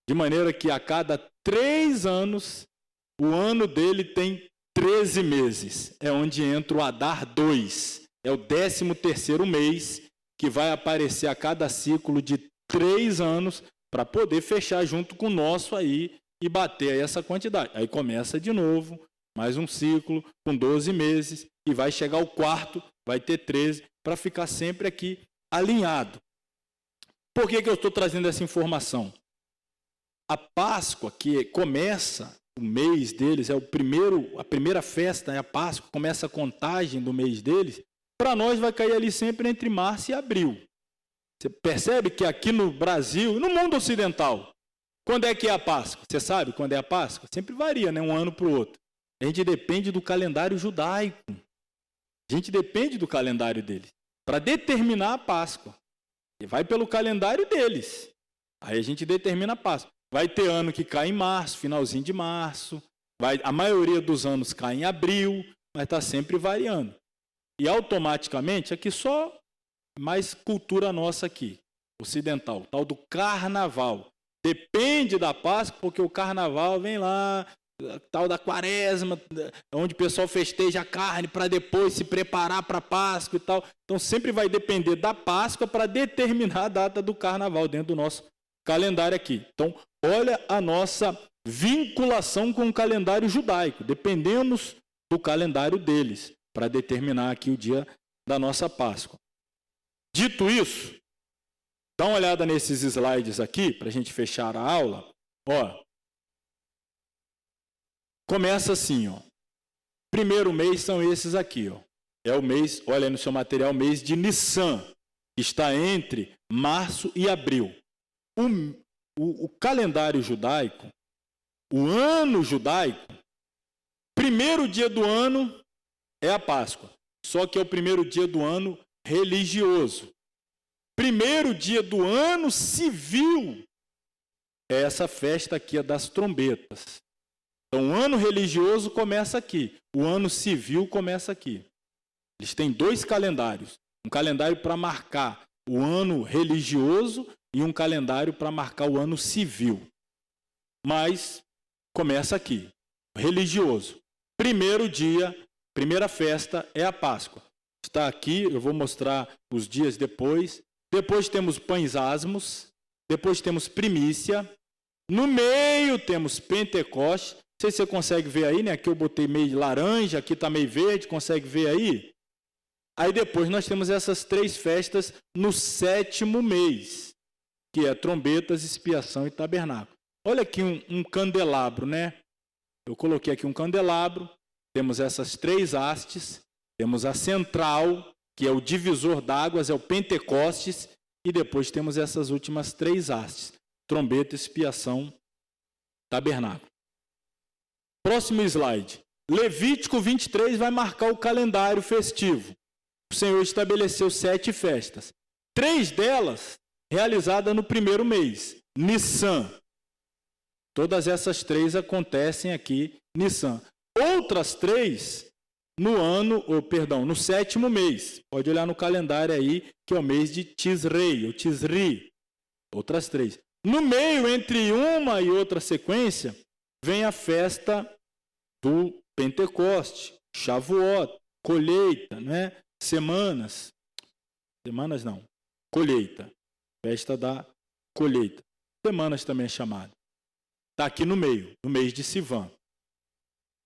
De maneira que a cada 3 anos, o ano dele tem 13 meses. É onde entra o Adar 2. É o 13º mês, que vai aparecer a cada ciclo de 3 anos, para poder fechar junto com o nosso aí e bater aí essa quantidade. Aí começa de novo, mais um ciclo com 12 meses, e vai chegar o quarto, vai ter 13, para ficar sempre aqui alinhado. Por que eu estou trazendo essa informação? A Páscoa, que começa, o mês deles, é a primeira festa, é a Páscoa, começa a contagem do mês deles, para nós vai cair ali sempre entre março e abril. Você percebe que aqui no Brasil, no mundo ocidental, quando é que é a Páscoa? Você sabe quando é a Páscoa? Sempre varia, né? Um ano para o outro. A gente depende do calendário judaico. A gente depende do calendário deles para determinar a Páscoa. E vai pelo calendário deles. Aí a gente determina a Páscoa. Vai ter ano que cai em março, finalzinho de março. A maioria dos anos cai em abril, mas está sempre variando. E automaticamente, aqui só mais cultura nossa aqui, ocidental, tal do carnaval. Depende da Páscoa, porque o carnaval vem lá, tal da quaresma, onde o pessoal festeja a carne para depois se preparar para a Páscoa e tal. Então, sempre vai depender da Páscoa para determinar a data do carnaval dentro do nosso calendário aqui. Então, olha a nossa vinculação com o calendário judaico. Dependemos do calendário deles para determinar aqui o dia da nossa Páscoa. Dito isso, dá uma olhada nesses slides aqui, para a gente fechar a aula. Ó, começa assim, ó. Primeiro mês são esses aqui, ó. É o mês, olha aí no seu material, mês de Nissan. Está entre março e abril. O calendário judaico, o ano judaico, Primeiro dia do ano é a Páscoa, só que é o primeiro dia do ano religioso. Primeiro dia do ano civil é essa festa aqui, a das trombetas. Então, o ano religioso começa aqui, o ano civil começa aqui. Eles têm dois calendários, um calendário para marcar o ano religioso e um calendário para marcar o ano civil. Mas começa aqui, religioso. Primeiro dia, primeira festa é a Páscoa. Está aqui, eu vou mostrar os dias depois. Depois temos pães asmos, depois temos primícia. No meio temos Pentecostes. Não sei se você consegue ver aí, né? Aqui eu botei meio laranja, aqui está meio verde, consegue ver aí? Aí depois nós temos essas três festas no 7º mês, que é trombetas, expiação e tabernáculo. Olha aqui um candelabro, né? Eu coloquei aqui um candelabro, temos essas três hastes, temos a central, que é o divisor d'águas, é o Pentecostes, e depois temos essas últimas três hastes, trombeta, expiação, tabernáculo. Próximo slide. Levítico 23 vai marcar o calendário festivo. O Senhor estabeleceu 7 festas. 3 delas realizadas no primeiro mês, Nissan. Todas essas 3 acontecem aqui, Nissan. Outras 3 no 7º mês. Pode olhar no calendário aí, que é o mês de Tisrei, ou Tisri. Outras 3. No meio, entre uma e outra sequência, vem a festa do Pentecoste, Shavuot, colheita, né? Semanas não, colheita, festa da colheita. Semanas também é chamada. Está aqui no meio, no mês de Sivan. Vou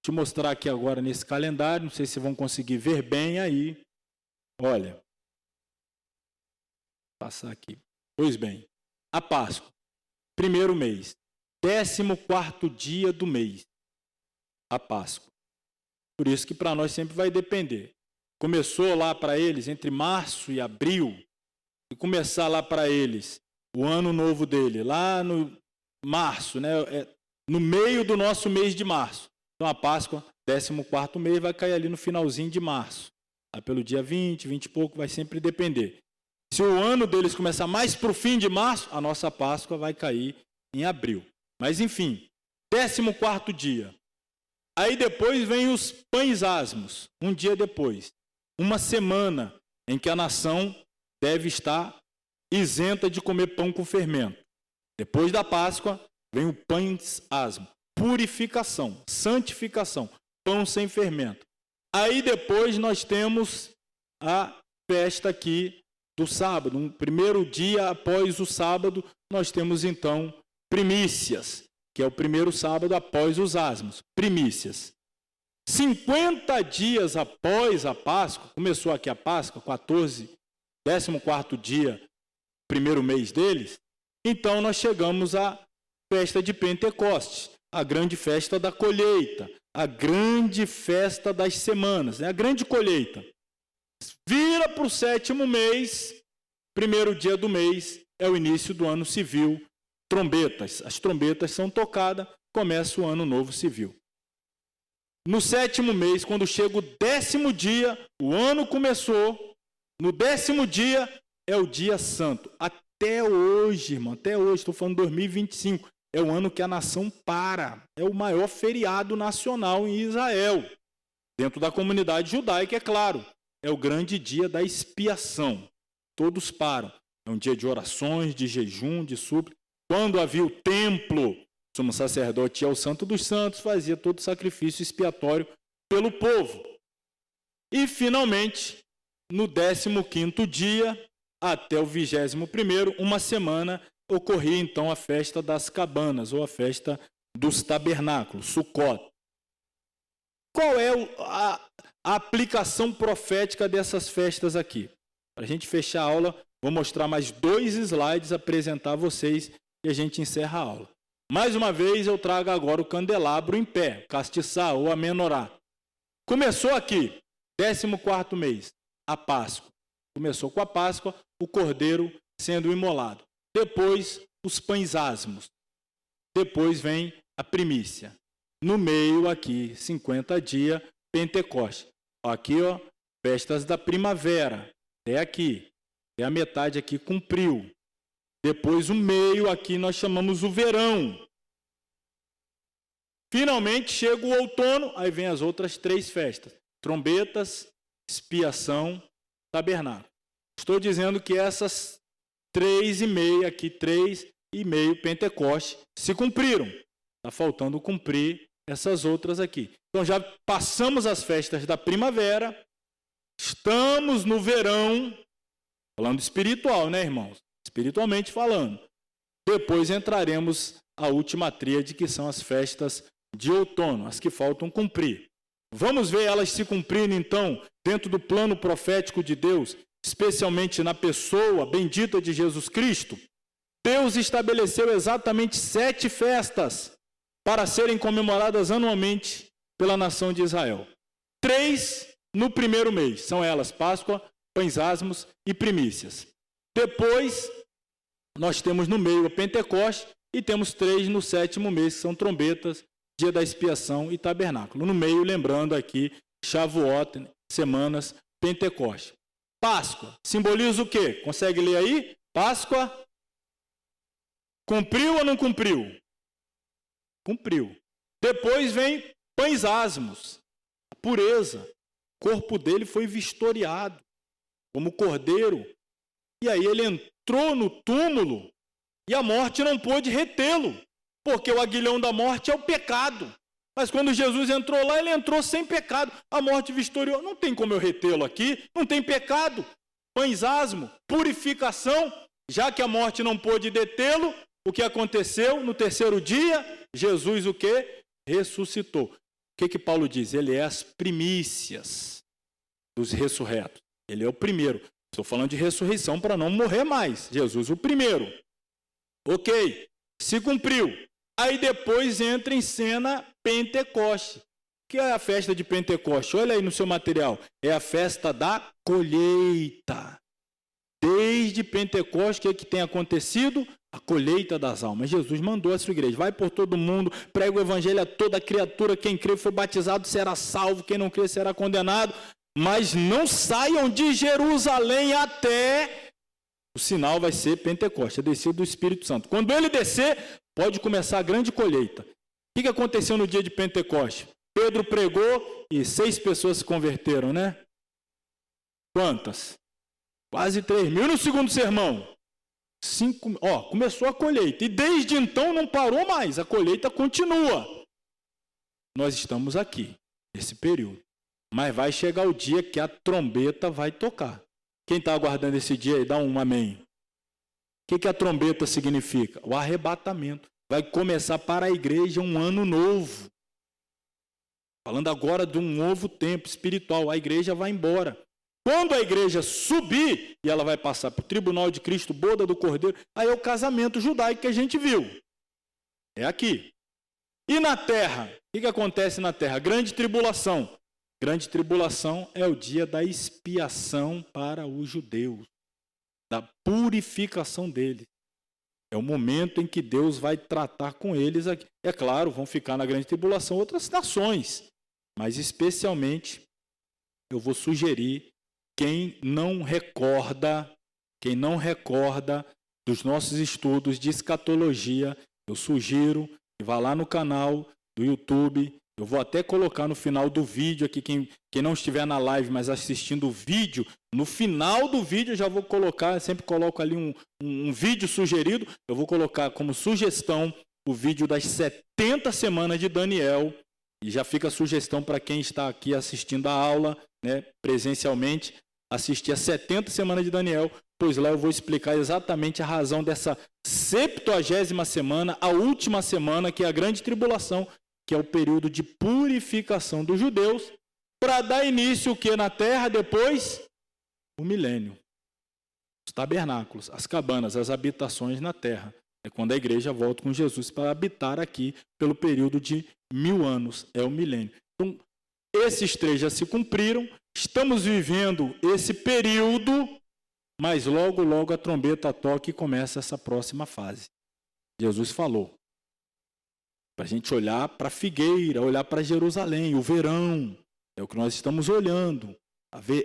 te mostrar aqui agora nesse calendário, não sei se vão conseguir ver bem aí. Olha, vou passar aqui. Pois bem, a Páscoa, primeiro mês, 14º dia do mês, a Páscoa. Por isso que para nós sempre vai depender. Começou lá para eles entre março e abril, e começar lá para eles o ano novo dele, lá no março, né? No meio do nosso mês de março. Então a Páscoa, 14º mês, vai cair ali no finalzinho de março. Lá pelo dia 20, 20 e pouco, vai sempre depender. Se o ano deles começar mais para o fim de março, a nossa Páscoa vai cair em abril. Mas enfim, 14º dia. Aí depois vem os pães asmos, um dia depois. Uma semana em que a nação deve estar isenta de comer pão com fermento. Depois da Páscoa, vem o pães asmo, purificação, santificação, pão sem fermento. Aí depois nós temos a festa aqui do sábado. No primeiro dia após o sábado, nós temos então primícias, que é o primeiro sábado após os asmos, primícias. 50 dias após a Páscoa, começou aqui a Páscoa, 14º dia, primeiro mês deles, então nós chegamos à festa de Pentecostes, a grande festa da colheita, a grande festa das semanas, né? A grande colheita. Vira para o 7º mês, primeiro dia do mês, é o início do ano civil, trombetas. As trombetas são tocadas, começa o ano novo civil. No 7º mês, quando chega o 10º dia, o ano começou, no 10º dia é o dia santo. Até hoje, irmão, até hoje, estou falando 2025, é o ano que a nação para. É o maior feriado nacional em Israel. Dentro da comunidade judaica, é claro. É o grande dia da expiação. Todos param. É um dia de orações, de jejum, de súplica. Quando havia o templo, o sumo sacerdote ia ao Santo dos Santos, fazia todo o sacrifício expiatório pelo povo. E, finalmente, no 15º dia, até o 21º, uma semana, ocorria então a festa das cabanas, ou a festa dos tabernáculos, Sukkot. Qual é a aplicação profética dessas festas aqui? Para a gente fechar a aula, vou mostrar mais 2 slides, apresentar a vocês e a gente encerra a aula. Mais uma vez, eu trago agora o candelabro em pé, castiçá ou a menorá. Começou aqui, 14º mês, a Páscoa. Começou com a Páscoa, o cordeiro sendo imolado. Depois, os pães asmos. Depois vem a primícia. no meio aqui, 50 dias, Pentecoste. Aqui, ó, festas da primavera, até aqui. Até a metade aqui cumpriu. Depois o meio aqui nós chamamos o verão. Finalmente chega o outono, aí vem as outras 3 festas. Trombetas, expiação, tabernáculo. Estou dizendo que essas 3,5 aqui, 3,5 Pentecoste, se cumpriram. Está faltando cumprir essas outras aqui. Então já passamos as festas da primavera, estamos no verão, falando espiritual, né, irmãos? Espiritualmente falando. Depois entraremos a última tríade, que são as festas de outono, as que faltam cumprir. Vamos ver elas se cumprirem, então, dentro do plano profético de Deus, especialmente na pessoa bendita de Jesus Cristo. Deus estabeleceu exatamente 7 festas para serem comemoradas anualmente pela nação de Israel. 3 no primeiro mês, são elas Páscoa, Pães Asmos e Primícias. Depois, nós temos no meio a Pentecoste e temos 3 no 7º mês, que são trombetas, Dia da Expiação e Tabernáculo. No meio, lembrando aqui, Shavuot, semanas, Pentecoste. Páscoa, simboliza o quê? Consegue ler aí? Páscoa, cumpriu ou não cumpriu? Cumpriu. Depois vem Pães Asmos, a pureza. O corpo dele foi vistoriado como cordeiro. E aí ele entrou no túmulo e a morte não pôde retê-lo, porque o aguilhão da morte é o pecado. Mas quando Jesus entrou lá, ele entrou sem pecado. A morte vistoriou. Não tem como eu retê-lo aqui, não tem pecado. Pães Asmo, purificação, já que a morte não pôde detê-lo, o que aconteceu no 3º dia? Jesus o quê? Ressuscitou. O que Paulo diz? Ele é as primícias dos ressurretos. Ele é o primeiro. Estou falando de ressurreição para não morrer mais. Jesus o primeiro. Ok, se cumpriu. Aí depois entra em cena Pentecoste. O que é a festa de Pentecoste? Olha aí no seu material. É a festa da colheita. Desde Pentecoste, o que tem acontecido? A colheita das almas. Jesus mandou a sua igreja. Vai por todo mundo, prega o evangelho a toda criatura. Quem crê for batizado será salvo. Quem não crê será condenado. Mas não saiam de Jerusalém até... O sinal vai ser Pentecoste, a descida do Espírito Santo. Quando ele descer, pode começar a grande colheita. O que aconteceu no dia de Pentecoste? Pedro pregou e 6 pessoas se converteram, né? Quantas? Quase 3.000 no segundo sermão. 5, começou a colheita. E desde então não parou mais, a colheita continua. Nós estamos aqui, nesse período. Mas vai chegar o dia que a trombeta vai tocar. Quem está aguardando esse dia aí, dá um amém. O que a trombeta significa? O arrebatamento. Vai começar para a igreja um ano novo. Falando agora de um novo tempo espiritual. A igreja vai embora. Quando a igreja subir, e ela vai passar para o tribunal de Cristo, boda do Cordeiro, aí é o casamento judaico que a gente viu. É aqui. E na terra? O que acontece na terra? Grande tribulação. Grande tribulação é o dia da expiação para os judeus, da purificação deles. É o momento em que Deus vai tratar com eles. É claro, vão ficar na grande tribulação outras nações, mas especialmente eu vou sugerir quem não recorda dos nossos estudos de escatologia, eu sugiro que vá lá no canal do YouTube. Eu vou até colocar no final do vídeo aqui, quem não estiver na live, mas assistindo o vídeo, no final do vídeo eu já vou colocar, eu sempre coloco ali um vídeo sugerido, eu vou colocar como sugestão o vídeo das 70 semanas de Daniel, e já fica a sugestão para quem está aqui assistindo a aula, né, presencialmente, assistir as 70 semanas de Daniel, pois lá eu vou explicar exatamente a razão dessa 70ª semana, a última semana, que é a grande tribulação, que é o período de purificação dos judeus, para dar início o que na terra depois? O milênio. Os tabernáculos, as cabanas, as habitações na terra. É quando a igreja volta com Jesus para habitar aqui pelo período de 1000 anos. É o milênio. Então, esses 3 já se cumpriram. Estamos vivendo esse período, mas logo, logo a trombeta toca e começa essa próxima fase. Jesus falou. Para a gente olhar para a figueira, olhar para Jerusalém, o verão. É o que nós estamos olhando.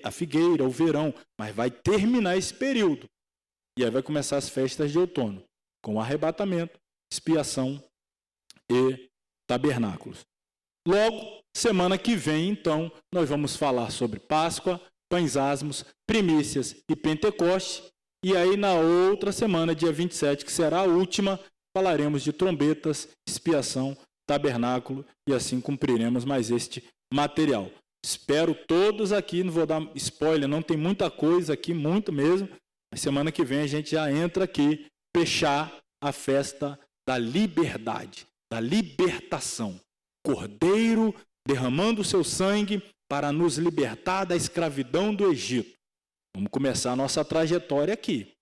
A figueira, o verão. Mas vai terminar esse período. E aí vai começar as festas de outono, com o arrebatamento, expiação e tabernáculos. Logo, semana que vem, então, nós vamos falar sobre Páscoa, pães asmos, primícias e Pentecoste. E aí, na outra semana, dia 27, que será a última, falaremos de trombetas, expiação, tabernáculo, e assim cumpriremos mais este material. Espero todos aqui, não vou dar spoiler, não tem muita coisa aqui, muito mesmo. Mas semana que vem a gente já entra aqui, fechar a festa da liberdade, da libertação. Cordeiro derramando o seu sangue para nos libertar da escravidão do Egito. Vamos começar a nossa trajetória aqui.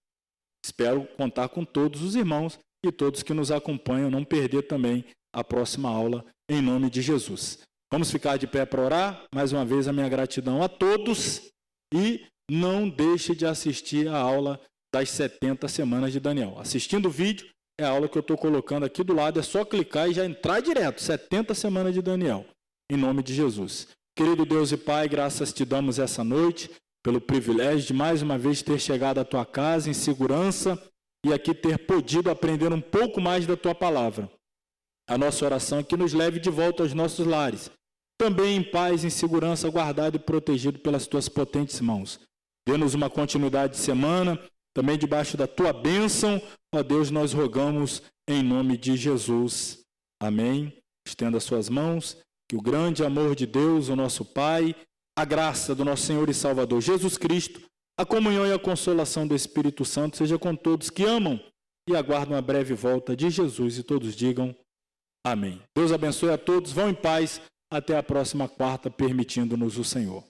Espero contar com todos os irmãos e todos que nos acompanham, não perder também a próxima aula, em nome de Jesus. Vamos ficar de pé para orar? Mais uma vez a minha gratidão a todos e não deixe de assistir a aula das 70 semanas de Daniel. Assistindo o vídeo, é a aula que eu estou colocando aqui do lado, é só clicar e já entrar direto, 70 semanas de Daniel, em nome de Jesus. Querido Deus e Pai, graças te damos essa noite, pelo privilégio de mais uma vez ter chegado à tua casa em segurança e aqui ter podido aprender um pouco mais da tua palavra. A nossa oração é que nos leve de volta aos nossos lares, também em paz, em segurança, guardado e protegido pelas tuas potentes mãos. Dê-nos uma continuidade de semana, também debaixo da tua bênção, ó Deus, nós rogamos em nome de Jesus. Amém. Estenda as suas mãos, que o grande amor de Deus, o nosso Pai, a graça do nosso Senhor e Salvador Jesus Cristo, a comunhão e a consolação do Espírito Santo seja com todos que amam e aguardam a breve volta de Jesus, e todos digam amém. Deus abençoe a todos, vão em paz, até a próxima quarta, permitindo-nos o Senhor.